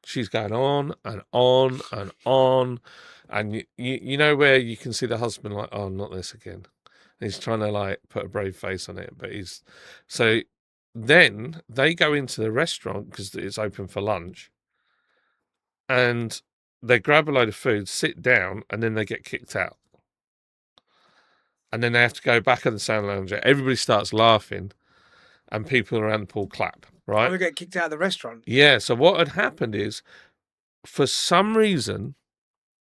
She's going on and on and on. And you know where you can see the husband like, oh, not this again. And he's trying to like put a brave face on it, but he's so then they go into the restaurant because it's open for lunch, and they grab a load of food, sit down, and then they get kicked out. And then they have to go back in the sound lounger. Everybody starts laughing, and people around the pool clap. Oh, Right? we get kicked out of the restaurant. Yeah. So what had happened is, for some reason,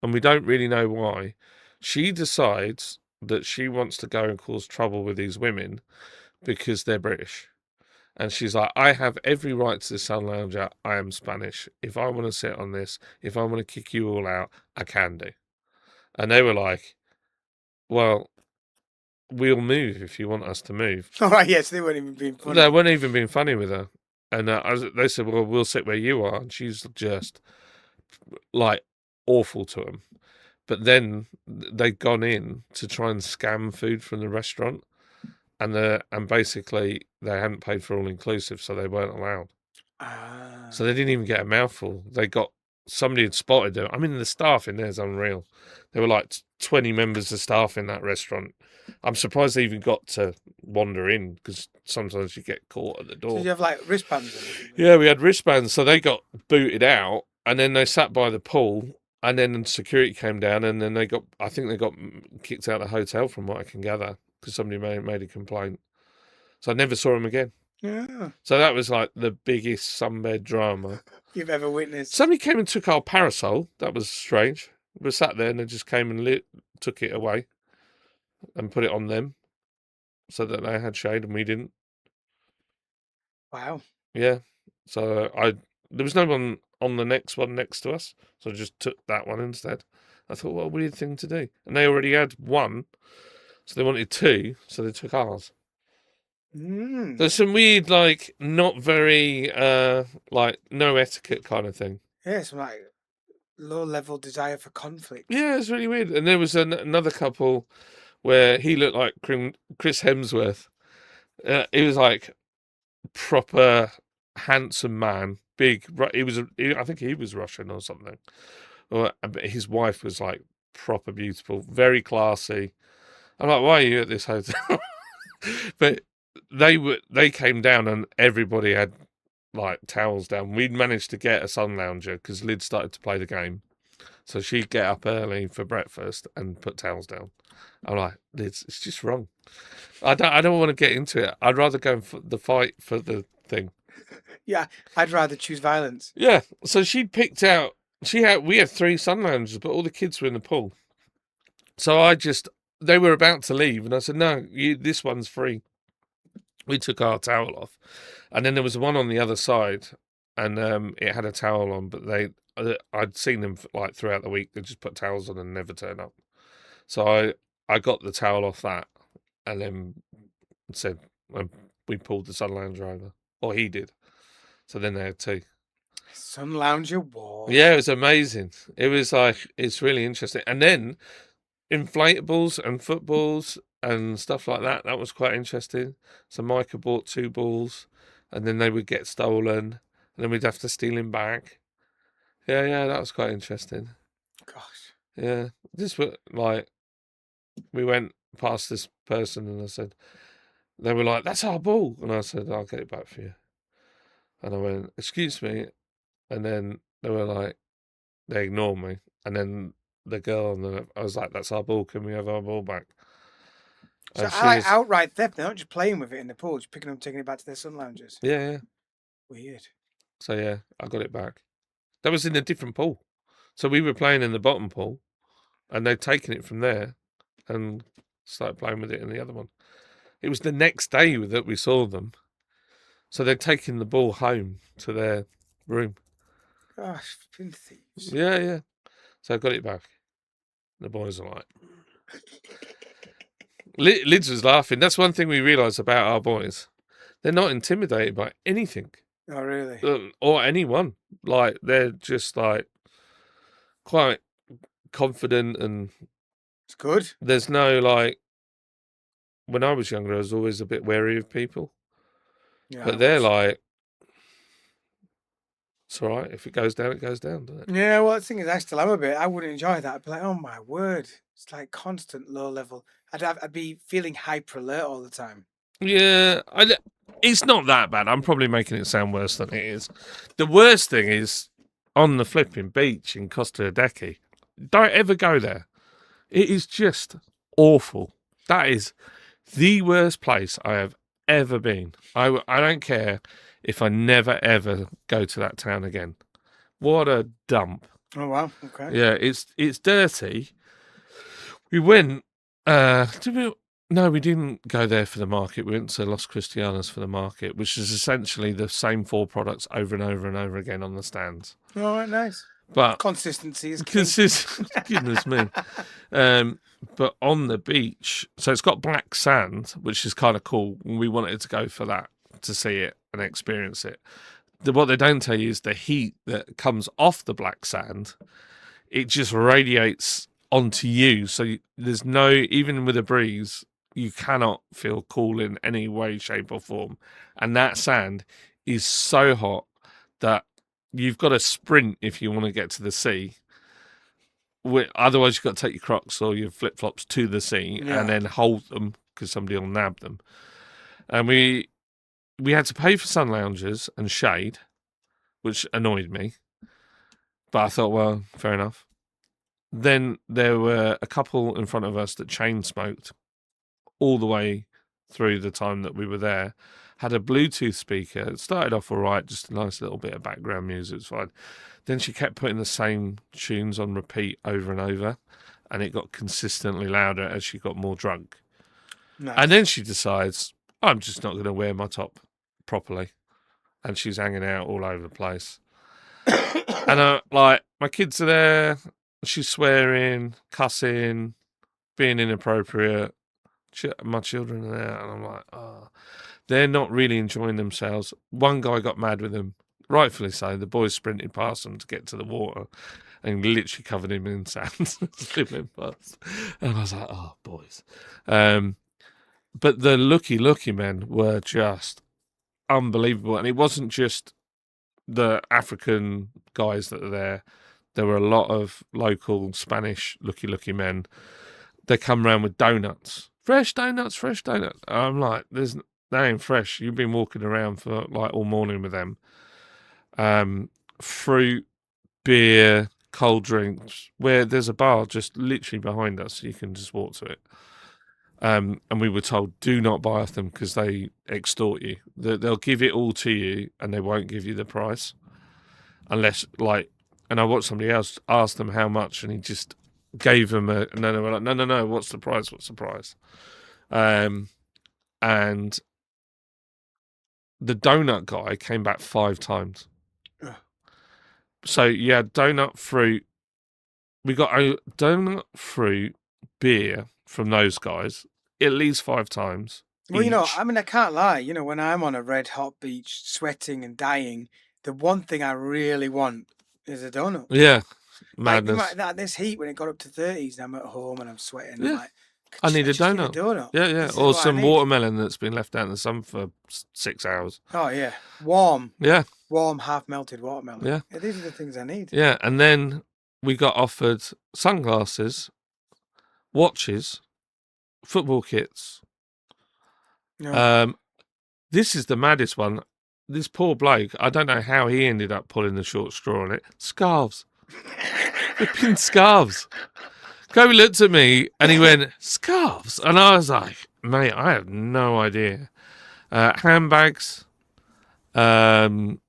and we don't really know why, she decides that she wants to go and cause trouble with these women because they're British. And she's like, I have every right to this sun lounger. I am Spanish. If I want to sit on this, if I want to kick you all out, I can do. And they were like, well, we'll move if you want us to move. All right, yes, they weren't even being funny. They weren't even being funny with her. And they said, well, we'll sit where you are. And she's just like awful to them. But then they'd gone in to try and scam food from the restaurant. And basically they hadn't paid for all inclusive, so they weren't allowed. Ah. So they didn't even get a mouthful. Somebody had spotted them. I mean, the staff in there is unreal. There were like 20 members of staff in that restaurant. I'm surprised they even got to wander in because sometimes you get caught at the So door. you have like wristbands or something? Yeah, we had wristbands, so they got booted out, and then they sat by the pool, and then security came down, and then I think they got kicked out of the hotel, from what I can gather, because somebody made a complaint. So I never saw them again. Yeah. So that was like the biggest sunbed drama You've ever witnessed. somebody came and took our parasol. That was strange. We sat there and they just came and took it away and put it on them so that they had shade and we didn't. Wow. Yeah. So there was no one on the next one next to us, so I just took that one instead. I thought, what a weird thing to do. And they already had one, so they wanted two, so they took ours. There's some weird, like, not very, like, no etiquette kind of thing. Yeah, some like low-level desire for conflict. Yeah, it's really weird. And there was another couple where he looked like Chris Hemsworth. He was like proper handsome man, big. I think he was Russian or something. But his wife was like proper beautiful, very classy. I'm like, why are you at this hotel? But they came down and everybody had like towels down. We'd managed to get a sun lounger because Lyd started to play the game. So she'd get up early for breakfast and put towels down. I'm like, Liz, it's just wrong. I don't want to get into it. I'd rather go for the fight for the thing. Yeah, I'd rather choose violence. Yeah. So she'd picked out. We had 3 sun lounges, but all the kids were in the pool. So they were about to leave, and I said, no, this one's free. We took our towel off, and then there was one on the other side, and it had a towel on, but I'd seen them like throughout the week. They just put towels on and never turn up. So I got the towel off that, and then said we pulled the sun lounger over, or he did. So then they had 2. Sun lounger wars. Yeah, it was amazing. It was like, it's really interesting. And then inflatables and footballs and stuff like that. That was quite interesting. So Micah bought 2 balls, and then they would get stolen, and then we'd have to steal him back. Yeah, that was quite interesting. Gosh. Yeah, this was like, we went past this person, and I said, they were like, "That's our ball," and I said, "I'll get it back for you." And I went, "Excuse me," and then they were like, they ignored me, and then the girl, and I was like, "That's our ball. Can we have our ball back?" So And I she like was, outright theft. They're not just playing with it in the pool, just picking up, taking it back to their sun loungers. yeah. Weird. So yeah, I got it back. That was in a different pool. So we were playing in the bottom pool, and they'd taken it from there and started playing with it in the other one. It was the next day that we saw them. So they'd taken the ball home to their room. Gosh, flipping thieves. Yeah. So I got it back. The boys are like, Lids was laughing. That's one thing we realised about our boys. They're not intimidated by anything. Oh, really? Or anyone. Like, they're just like quite confident, and It's good. there's no like, when I was younger, I was always a bit wary of people. Yeah, But I they're was. like, it's all right. If it goes down, it goes down, doesn't it? Yeah, well, the thing is, I still am a bit. I wouldn't enjoy that. I'd be like, oh my word, it's like constant low level. I'd be feeling hyper alert all the time. Yeah, it's not that bad. I'm probably making it sound worse than it is. The worst thing is on the flipping beach in Costa Adeje. Don't ever go there. It is just awful. That is the worst place I have ever been. I don't care if I never ever go to that town again. What a dump. Oh wow, okay. Yeah, it's dirty. We went. Did we? No, we didn't go there for the market. We went to Los Cristianos for the market, which is essentially the same 4 products over and over and over again on the stands. All right, nice. But Consistency is key. goodness me. But on the beach, so it's got black sand, which is kind of cool. We wanted to go for that, to see it and experience it. What they don't tell you is the heat that comes off the black sand. It just radiates onto you. So there's no, even with a breeze, you cannot feel cool in any way, shape, or form. And that sand is so hot that you've got to sprint if you want to get to the sea. Otherwise, you've got to take your Crocs or your flip flops to the sea and then hold them because somebody will nab them. And we had to pay for sun loungers and shade, which annoyed me. But I thought, well, fair enough. Then there were a couple in front of us that chain smoked all the way through the time that we were there. Had a Bluetooth speaker. It started off all right, just a nice little bit of background music. It's fine. Then she kept putting the same tunes on repeat over and over, and it got consistently louder as she got more drunk. Nice. And then she decides, I'm just not going to wear my top properly. And she's hanging out all over the place. And like, my kids are there, she's swearing, cussing, being inappropriate. My children are there, and I'm like, oh, they're not really enjoying themselves. One guy got mad with them, rightfully so. The boys sprinted past them to get to the water and literally covered him in sand, swimming past. And I was like, oh, boys. But the looky men were just unbelievable. And it wasn't just the African guys that are there. There were a lot of local Spanish looky men. They come around with donuts. Fresh donuts. I'm like, they ain't fresh. You've been walking around for like all morning with them. um, fruit, beer, cold drinks. Where there's a bar just literally behind us, you can just walk to it. And we were told, do not buy off them because they extort you. They'll give it all to you and they won't give you the price unless, like, and I watched somebody else ask them how much and he just gave them and then they were like, no, no, no, what's the price? What's the price? And the donut guy came back 5 times. Ugh. So, yeah, donut, fruit. We got a donut, fruit, beer from those guys at least 5 times Well, each. I mean, I can't lie. When I'm on a red hot beach, sweating and dying, the one thing I really want is a donut. Yeah, Like madness. this heat when it got up to 30s, and I'm at home and I'm sweating. I'm Yeah, like, I need I a just need a donut. donut. Yeah, yeah. This is Or what I some need. watermelon that's been left out in the sun for 6 hours. Oh yeah, warm, Yeah, half melted watermelon. yeah, Yeah, these are the things I need. yeah. And then we got offered sunglasses, watches, football kits. No, Um, this is the maddest one. This poor bloke, I don't know how he ended up pulling the short straw on it. Scarves. Flipping scarves. Kobe looked at me and he went, scarves? And I was like, mate, I have no idea. Handbags, and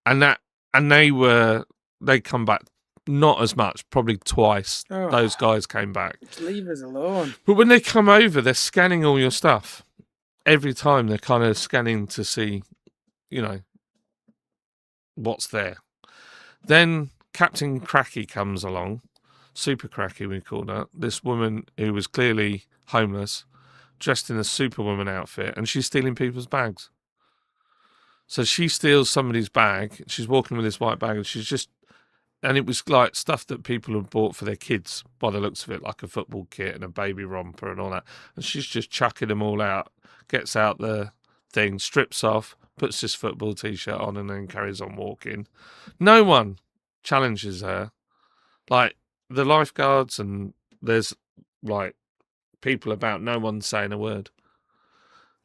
that, and they come back not as much, probably twice. oh, Those guys came back. just leave us alone. But when they come over, they're scanning all your stuff. Every time they're kind of scanning to see, what's there. Then Captain Cracky comes along, Super Cracky we called her, this woman who was clearly homeless, dressed in a Superwoman outfit, and she's stealing people's bags. So she steals somebody's bag, she's walking with this white bag, and it was like stuff that people had bought for their kids by the looks of it, like a football kit and a baby romper and all that. And she's just chucking them all out, gets out the thing, strips off, puts this football t-shirt on and then carries on walking. No one challenges her. Like the lifeguards and there's like people about, no one's saying a word.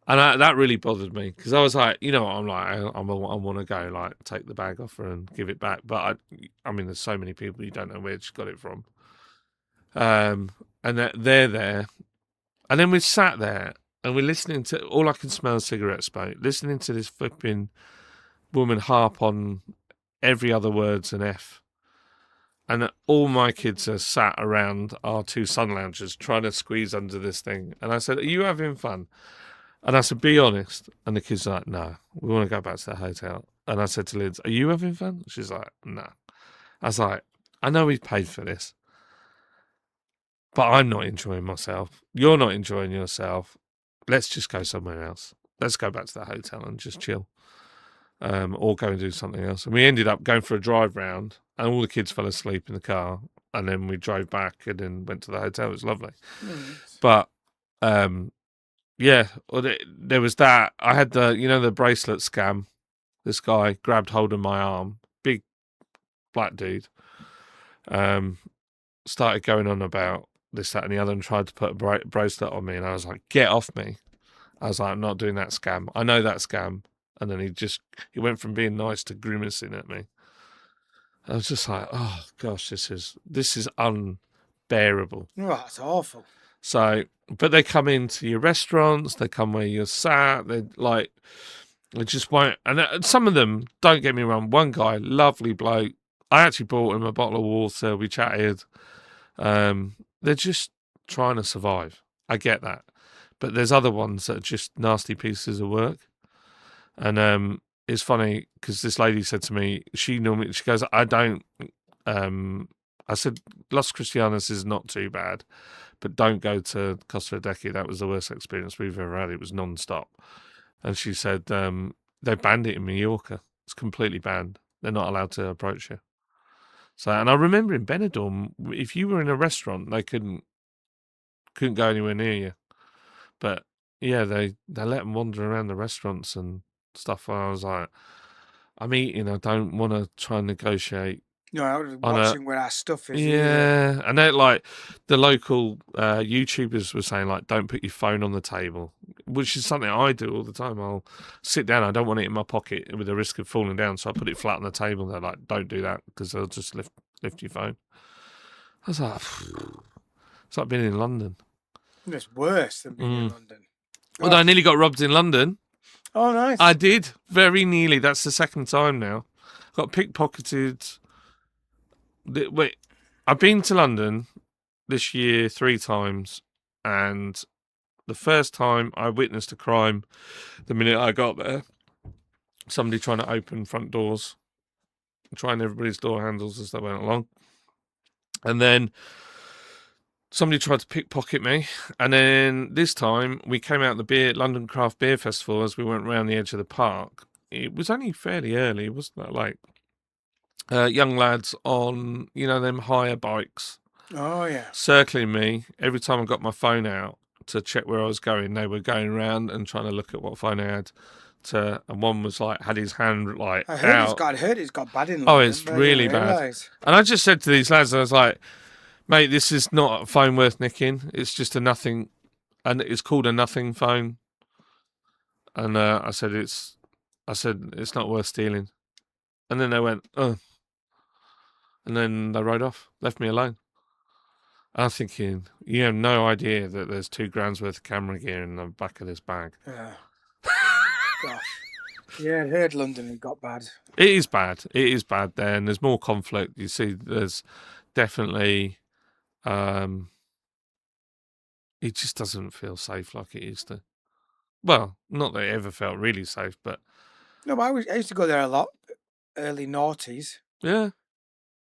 And that really bothered me because I was like, I'm like, I want to go, like, take the bag off her and give it back. But I mean, there's so many people you don't know where she got it from. And they're there. And then we sat there and we're listening to, all I can smell is cigarette smoke, listening to this flipping woman harp on every other word's an F. And all my kids are sat around our 2 sun loungers trying to squeeze under this thing. And I said, are you having fun? And I said, be honest. And the kids are like, no, we want to go back to the hotel. And I said to Liz, are you having fun? She's like, no. I was like, I know we've paid for this, but I'm not enjoying myself. You're not enjoying yourself. Let's just go somewhere else. Let's go back to the hotel and just chill. Or go and do something else. And we ended up going for a drive round and all the kids fell asleep in the car. And then we drove back and then went to the hotel. It was lovely. But, yeah, there was that. I had the bracelet scam. This guy grabbed hold of my arm, big black dude, started going on about this, that, and the other, and tried to put a bracelet on me. And I was like, get off me. I was like, I'm not doing that scam. I know that scam. And then he went from being nice to grimacing at me. I was just like, oh gosh, this is unbearable. Oh, that's awful. So, but they come into your restaurants, they come where you're sat, they just won't. And some of them, don't get me wrong, one guy, lovely bloke, I actually bought him a bottle of water, we chatted. They're just trying to survive. I get that. But there's other ones that are just nasty pieces of work. And it's funny because this lady said to me, she goes, I don't, I said, Los Cristianos is not too bad, but don't go to Costa Rica. That was the worst experience we've ever had. It was non-stop. And she said, they banned it in Mallorca. It's completely banned. They're not allowed to approach you. So, and I remember in Benidorm, if you were in a restaurant, they couldn't go anywhere near you. But yeah, they let them wander around the restaurants and stuff. And I was like, I'm eating. I don't want to try and negotiate No, I was on a watching where our stuff is either. yeah, and they're like the local YouTubers were saying like, don't put your phone on the table, which is something I do all the time. I'll sit down, I don't want it in my pocket with the risk of falling down, so I put it flat on the table. They're like, don't do that because they'll just lift your phone. I was like, it's like being in London. It's worse than being in London. Although I Gosh. nearly got robbed in London. Oh, I nice. did, very nearly. That's the second time now. Got pickpocketed. Wait, I've been to London this year 3 times, and the first time I witnessed a crime the minute I got there. Somebody trying to open front doors, trying everybody's door handles as they went along. And then somebody tried to pickpocket me. And then this time we came out the London Craft Beer Festival as we went round the edge of the park. It was only fairly early, wasn't that late? Young lads on, them hire bikes Oh, yeah. circling me. Every time I got my phone out to check where I was going, they were going around and trying to look at what phone I had. And one was like had his hand like I heard out. it's got bad in Oh, London, it's but I didn't really bad. realise. And I just said to these lads, I was like, mate, this is not a phone worth nicking. It's just a nothing, and it's called a nothing phone. And I said it's not worth stealing. And then they went, oh, and then they rode off, left me alone. I'm thinking, you have no idea that there's £2,000 worth of camera gear in the back of this bag. Yeah. Gosh. Yeah, I heard London had got bad. It is bad. It is bad there, and there's more conflict. You see, there's definitely, it just doesn't feel safe like it used to. Well, not that it ever felt really safe, but No, but I used to go there a lot, early noughties, yeah,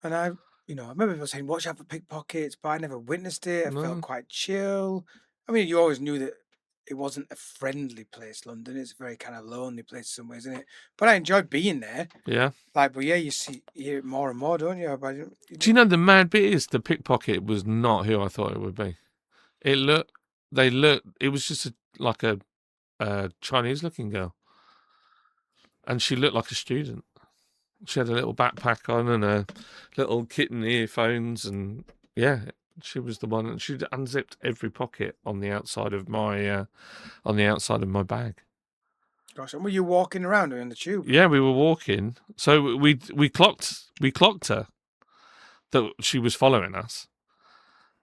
and I remember people saying, watch out for pickpockets, but I never witnessed it. I felt no, quite chill. I mean, you always knew that it wasn't a friendly place, London. It's a very kind of lonely place in some ways, isn't it? But I enjoyed being there. yeah. Like, but yeah, you hear it more and more, don't you? But Do you know the mad bit is the pickpocket was not who I thought it would be. It was just like a Chinese-looking girl, and she looked like a student. She had a little backpack on and a little kitten earphones, and yeah, she was the one. And she'd unzipped every pocket on the outside of my bag. gosh, and were you walking around or in the tube? Yeah, we were walking, so we clocked her that she was following us,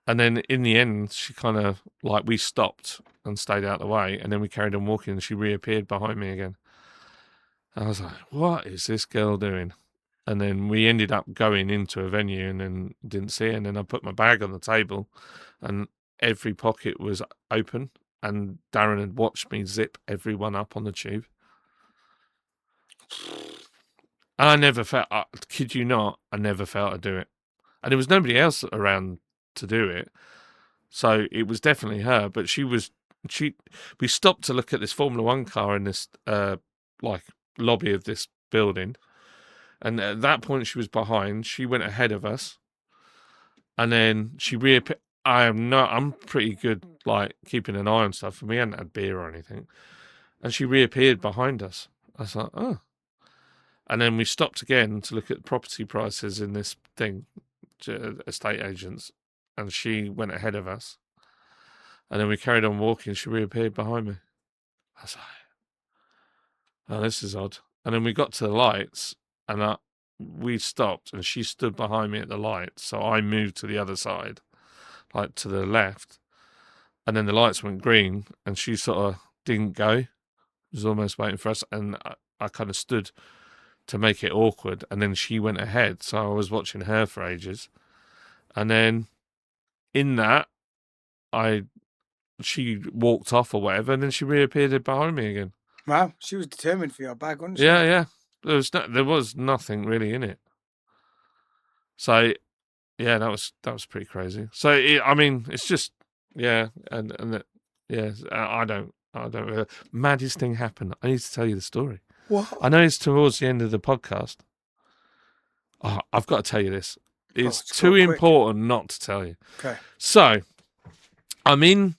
and then in the end, she kind of like we stopped and stayed out of the way, and then we carried on walking, and she reappeared behind me again. I was like, "What is this girl doing?" And then we ended up going into a venue and then didn't see her. And then I put my bag on the table and every pocket was open. And Darren had watched me zip every one up on the tube. And I never felt, kid you not, I never felt to do it. And there was nobody else around to do it. So it was definitely her. But we stopped to look at this Formula One car in this, lobby of this building. And at that point, she was behind. She went ahead of us, and then she reappeared. I'm pretty good, like keeping an eye on stuff. And we hadn't had beer or anything, and she reappeared behind us. I was like, oh. And then we stopped again to look at property prices in this thing, estate agents, and she went ahead of us. And then we carried on walking. She reappeared behind me. I was like, oh, this is odd. And then we got to the lights, and we stopped, and she stood behind me at the lights. So I moved to the other side, like to the left. And then the lights went green, and she sort of didn't go. She was almost waiting for us. And I kind of stood to make it awkward. And then she went ahead. So I was watching her for ages. And then in that, she walked off or whatever, and then she reappeared behind me again. Wow, she was determined for your bag, wasn't she? Yeah, yeah. There was nothing really in it. So yeah, that was pretty crazy. So it's just yeah, I don't. Maddest thing happened. I need to tell you the story. What? I know it's towards the end of the podcast. Oh, I've got to tell you this. It's too important not to tell you. Okay. So I'm in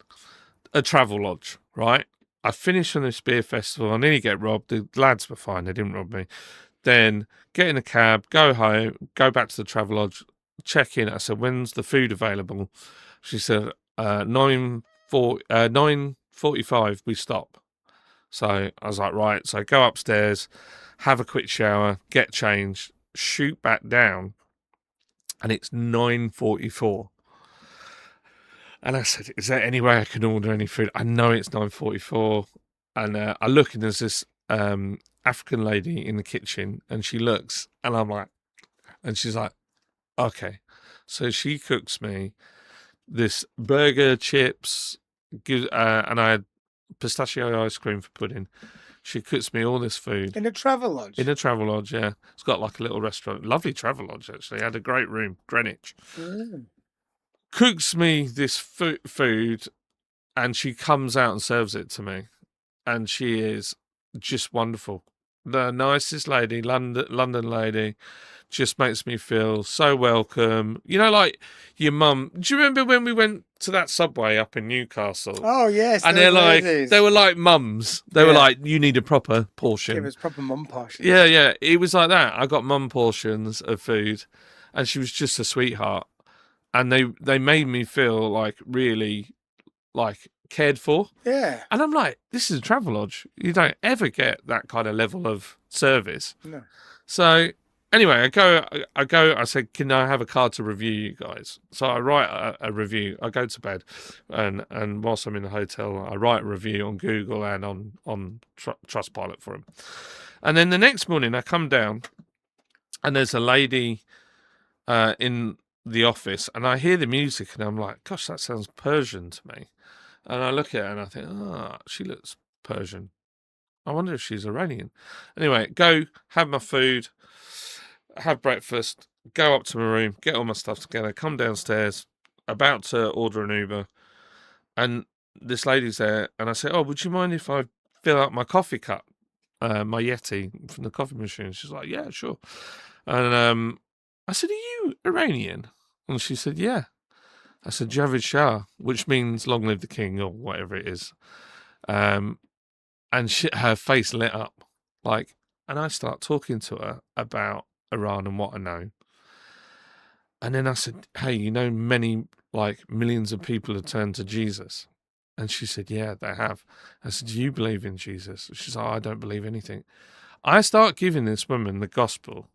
a travel lodge, right? I finished on this beer festival. I nearly get robbed. The lads were fine. They didn't rob me. Then get in a cab, go home, go back to the Travelodge, check in. I said, when's the food available? She said, 9:45 we stop. So I was like, right. So go upstairs, have a quick shower, get changed, shoot back down, and it's 9:44. And I said, is there any way I can order any food? I know it's 9:44. And I look, and there's this African lady in the kitchen, and she looks, and I'm like, and she's like, okay. So she cooks me this burger, chips, and I had pistachio ice cream for pudding. She cooks me all this food. In a Travelodge? In a Travelodge, yeah. It's got like a little restaurant. Lovely Travelodge, actually. Had a great room, Greenwich. Cooks me this food, and she comes out and serves it to me. And she is just wonderful. The nicest lady, London lady, just makes me feel so welcome. You know, like your mum. Do you remember when we went to that Subway up in Newcastle? Oh, yes. And they're like, they were like mums. They were like, you need a proper portion. Give us proper mum portions. Yeah, yeah. It was like that. I got mum portions of food, and she was just a sweetheart. And they made me feel like really like cared for. Yeah. And I'm like, this is a Travelodge. You don't ever get that kind of level of service. No. So anyway, I said, can I have a card to review you guys? So I write a review. I go to bed, and whilst I'm in the hotel, I write a review on Google and on Trustpilot for him. And then the next morning, I come down, and there's a lady in the office, and I hear the music, and I'm like, gosh, that sounds Persian to me. And I look at her, and I think, she looks Persian. I wonder if she's Iranian. Anyway, go have my food, have breakfast, go up to my room, get all my stuff together, come downstairs, about to order an Uber, and this lady's there, and I say, oh, would you mind if I fill out my coffee cup, my Yeti from the coffee machine? She's like, yeah, sure. And I said, are you Iranian? And she said, yeah. I said, Javid Shah, which means long live the king, or whatever it is. And her face lit up. And I start talking to her about Iran and what I know. And then I said, hey, you know, millions of people have turned to Jesus. And she said, yeah, they have. I said, do you believe in Jesus? She said, I don't believe anything. I start giving this woman the gospel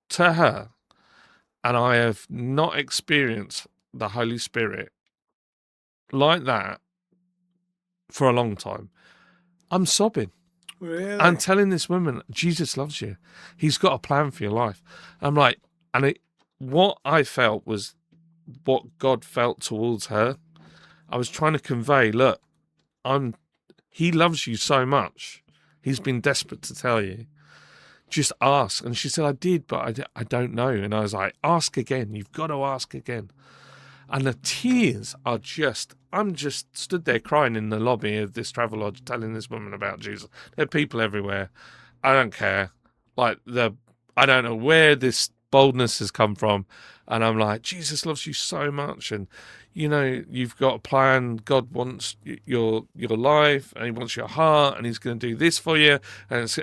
to her, and I have not experienced the Holy Spirit like that for a long time. I'm sobbing. Really? I'm telling this woman, Jesus loves you. He's got a plan for your life. I'm like, what I felt was what God felt towards her. I was trying to convey, look, he loves you so much. He's been desperate to tell you. Just ask. And she said, I did, but I don't know. And I was like, ask again. You've got to ask again. And the tears are I'm just stood there crying in the lobby of this Travelodge, telling this woman about Jesus. There are people everywhere. I don't care. I don't know where this boldness has come from. And I'm like, Jesus loves you so much. And, you know, you've got a plan. God wants your life, and he wants your heart, and he's going to do this for you. And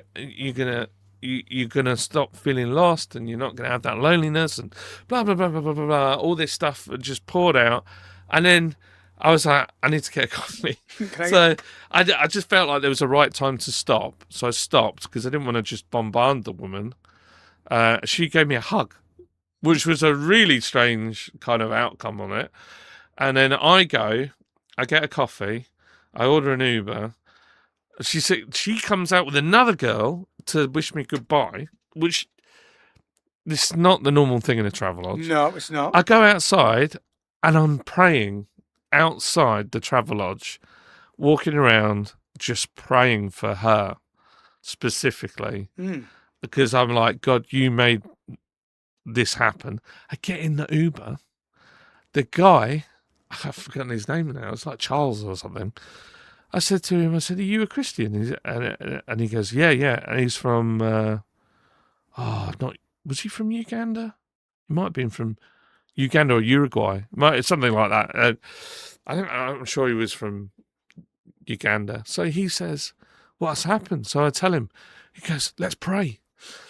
you're gonna stop feeling lost, and you're not gonna have that loneliness, and blah blah blah blah blah blah blah. All this stuff just poured out, and then I was like, I need to get a coffee. So I just felt like there was a right time to stop. So I stopped because I didn't want to just bombard the woman. She gave me a hug, which was a really strange kind of outcome on it. And then I get a coffee, I order an Uber. She comes out with another girl to wish me goodbye, which this is not the normal thing in a Travelodge. No, it's not. I go outside, and I'm praying outside the Travelodge, walking around just praying for her specifically, because I'm like, God, you made this happen. I get in the Uber. The guy, I've forgotten his name now. It's like Charles or something. I said to him, are you a Christian? And he goes, yeah. And he's from, was he from Uganda? He might have been from Uganda or Uruguay. Something like that. I'm sure he was from Uganda. So he says, what's happened? So I tell him, he goes, let's pray.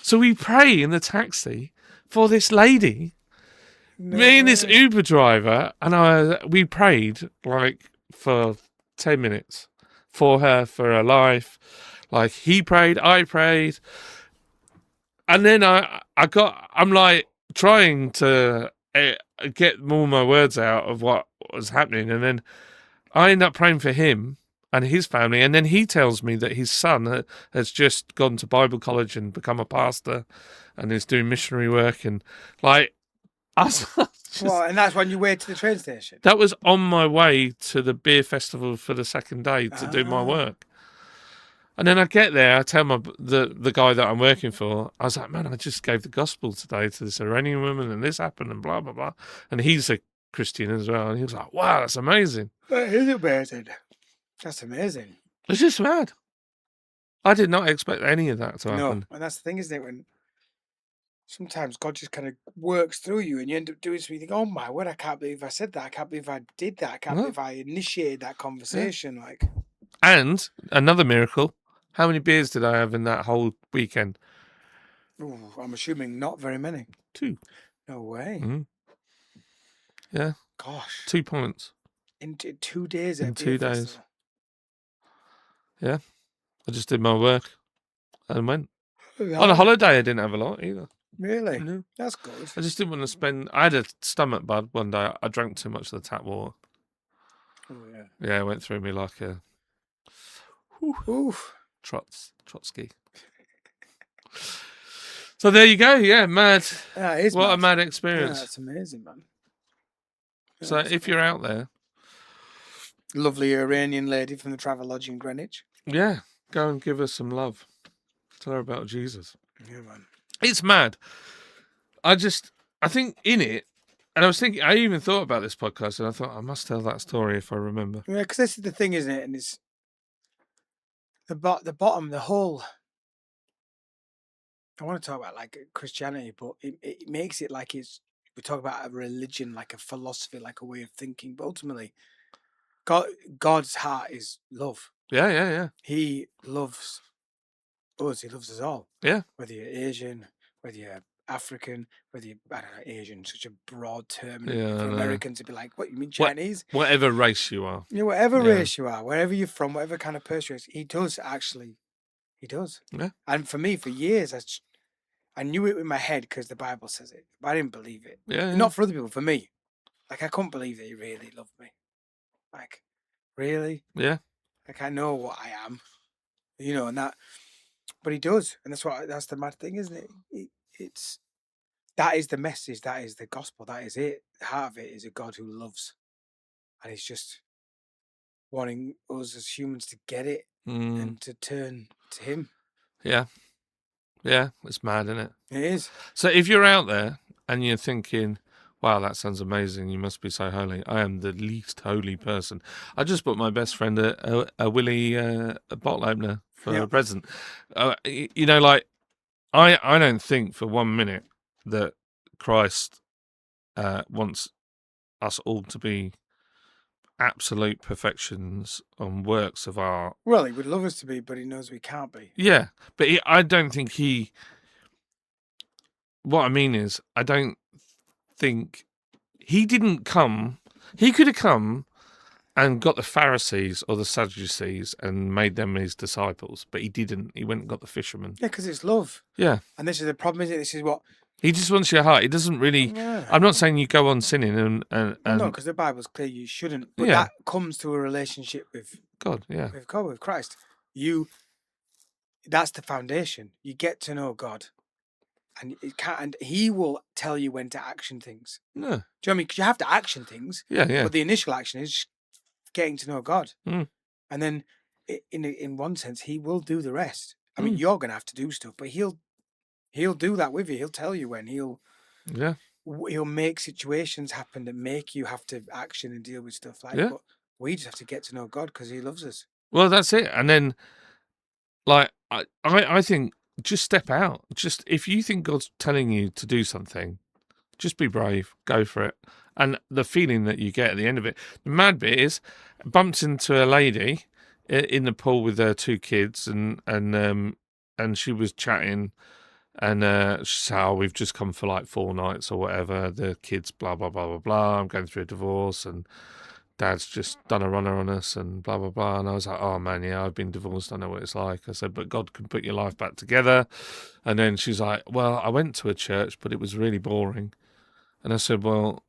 So we pray in the taxi for this lady. No Me and this way. Uber driver, and we prayed like for 10 minutes for her, for her life. Like he prayed, I prayed, and then I'm like trying to get all my words out of what was happening, and then I end up praying for him and his family, and then he tells me that his son has just gone to Bible college and become a pastor, and is doing missionary work, and like I was Well, and that's when you wait to the train station. that was on my way to the beer festival for the second day to do my Ah. work. And then I get there, I tell the guy that I'm working for, I was like, man, I just gave the gospel today to this Iranian woman, and this happened, and blah blah blah. And he's a Christian as well, and he was like, wow, that's amazing. That is amazing. That's amazing. It's just mad. I did not expect any of that to happen. No, and that's the thing, isn't it? When sometimes God just kind of works through you, and you end up doing something. You think, "Oh my word! I can't believe I said that. I can't believe I did that. I can't Well, believe I initiated that conversation." Yeah. Like, and another miracle. How many beers did I have in that whole weekend? ooh, I'm assuming not very many. 2. No way. Mm. Yeah. Gosh. 2 points. In 2 days. In 2 days. Festival. Yeah. I just did my work and went. Yeah. On a holiday, I didn't have a lot either. Really? No. That's good. I just didn't want to spend. I had a stomach bug one day. I drank too much of the tap water. Oh yeah. Yeah, it went through me like a Oof. Trotsky. So there you go. Yeah, mad. Yeah, it is What mad. a mad Yeah, experience. that's amazing, man. Yeah, So that's if you're out there, lovely Iranian lady from the Travelodge in Greenwich. yeah, go and give her some love. Tell her about Jesus. Yeah, man. It's mad. I think in it, and I even thought about this podcast, and I thought I must tell that story if I remember. Yeah, because this is the thing, isn't it? And it's the bottom, the whole. I want to talk about like Christianity, but it makes it like we talk about a religion, like a philosophy, like a way of thinking. But ultimately, God's heart is love. Yeah. He loves us. He loves us all. Yeah. Whether you're Asian, whether you're African, whether you're, I don't know, Asian, such a broad term. Yeah, for I know. Americans to be like, what, you mean Chinese? Whatever race you are. You know, whatever Yeah. race you are, wherever you're from, whatever kind of person you are, he does actually. He does. Yeah. And for me, for years, I knew it in my head because the Bible says it, but I didn't believe it. Yeah. Not for other people, for me. Like, I couldn't believe that he really loved me. Like, really? Yeah. Like, I know what I am, you know, and that, but he does. And that's the mad thing, isn't it? That is the message. That is the gospel. That is it. The heart of it is a God who loves. And he's just wanting us as humans to get it and to turn to him. Yeah. Yeah. It's mad, isn't it? It is. So if you're out there and you're thinking, wow, that sounds amazing, you must be so holy. I am the least holy person. I just bought my best friend a Willy a bottle opener for a present. You know, like, I don't think for 1 minute that Christ wants us all to be absolute perfections on works of art. Well, he would love us to be, but he knows we can't be. Yeah, but I don't think he. What I mean is, I don't think he didn't come. He could have come and got the Pharisees or the Sadducees and made them his disciples, but he didn't. He went and got the fishermen. Yeah, because it's love. Yeah. And this is the problem, isn't it? This is what. He just wants your heart. He doesn't really. Yeah. I'm not saying you go on sinning and No, because the Bible's clear you shouldn't. But Yeah. that comes to a relationship with God, yeah. with God, with Christ. That's the foundation. You get to know God. And he will tell you when to action things. No. Do you know what I mean? Because you have to action things. Yeah. But the initial action is getting to know God. Mm. And then, in one sense, he will do the rest. I mean, you're going to have to do stuff, but he'll do that with you. He'll tell you when. He'll make situations happen that make you have to action and deal with stuff like. But we just have to get to know God because he loves us. Well, that's it. And then, like, I think just step out. Just if you think God's telling you to do something, just be brave. Go for it. And the feeling that you get at the end of it. The mad bit is, bumped into a lady in the pool with her 2 kids, and she was chatting, And she said, "Oh, we've just come for like 4 nights or whatever. The kids, blah blah blah blah blah. I'm going through a divorce, and Dad's just done a runner on us, and blah blah blah." And I was like, "Oh man, yeah, I've been divorced. I know what it's like." I said, "But God can put your life back together." And then she's like, "Well, I went to a church, but it was really boring." And I said, "Well,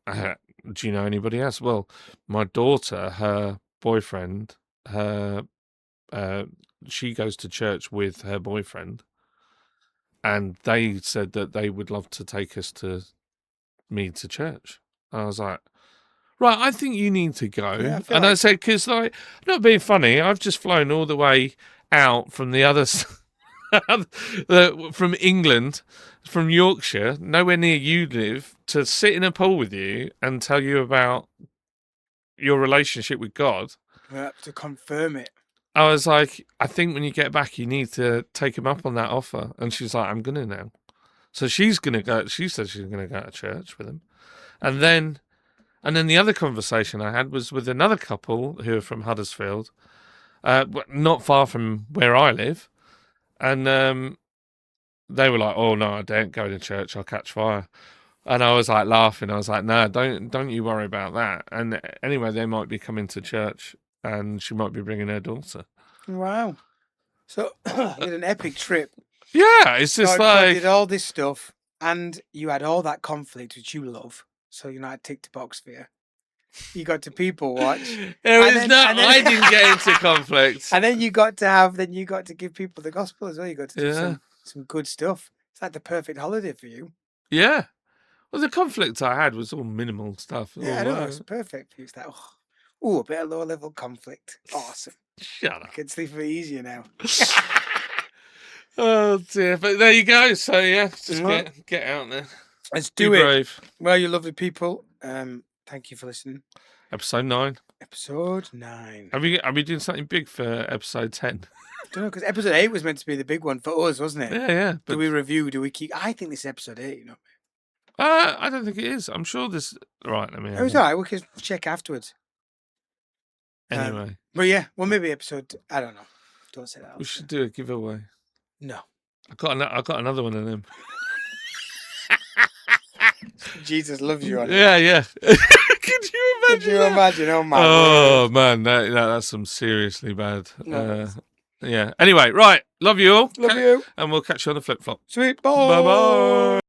do you know anybody else?" "Well, my daughter, her boyfriend, her she goes to church with her boyfriend, and they said that they would love to take me to church." And I was like, "Right, I think you need to Yeah, I go." feel And I like said, "Because like, not being funny, I've just flown all the way out from the other from England, from Yorkshire, nowhere near you live, to sit in a pool with you and tell you about your relationship with God." to confirm it. I was like, "I think when you get back, you need to take him up on that offer." And she's like, "I'm gonna now." So she's gonna go. She said she's gonna go to church with him, and then the other conversation I had was with another couple who are from Huddersfield, not far from where I live, and they were like, "Oh no, I don't go to church. I'll catch fire." And I was like laughing. I was like, "No, don't you worry about that." And anyway, they might be coming to church, and she might be bringing her daughter. Wow. So you had an epic trip. Yeah, it's just God like, did all this stuff, and you had all that conflict, which you love. So I ticked the box for you. You got to people watch. there And is then, no. and then, I didn't get into conflict. and then you got to give people the gospel as well. You got to do Yeah, some good stuff. It's like the perfect holiday for you. yeah. Well, the conflict I had was all minimal stuff. Yeah, I All, know. It's perfect for you. It's like, a bit of low level conflict. Awesome. shut I up. can sleep a bit easier now. Oh dear, but there you go. So yeah, just Well, get out there. let's Be do it. brave. Well, you lovely people. Thank you for listening. Episode 9. Episode 9. Are we doing something big for episode 10? I don't know, because episode 8 was meant to be the big one for us, wasn't it? Yeah. But Do we review? Do we keep? I think this is episode 8. I don't think it is. I'm sure this. Right, let me. It was alright. We can check afterwards. Anyway, But yeah, well, maybe episode. I don't know. Don't say that. we should do a giveaway. No. I got another one of them. Jesus loves you on it. Yeah. Could you imagine? Could you imagine? Oh my Oh word. man, that's some seriously bad. No. Yeah. Anyway, right. Love you all. Love you. And we'll catch you on the flip flop. Sweet. Bye bye.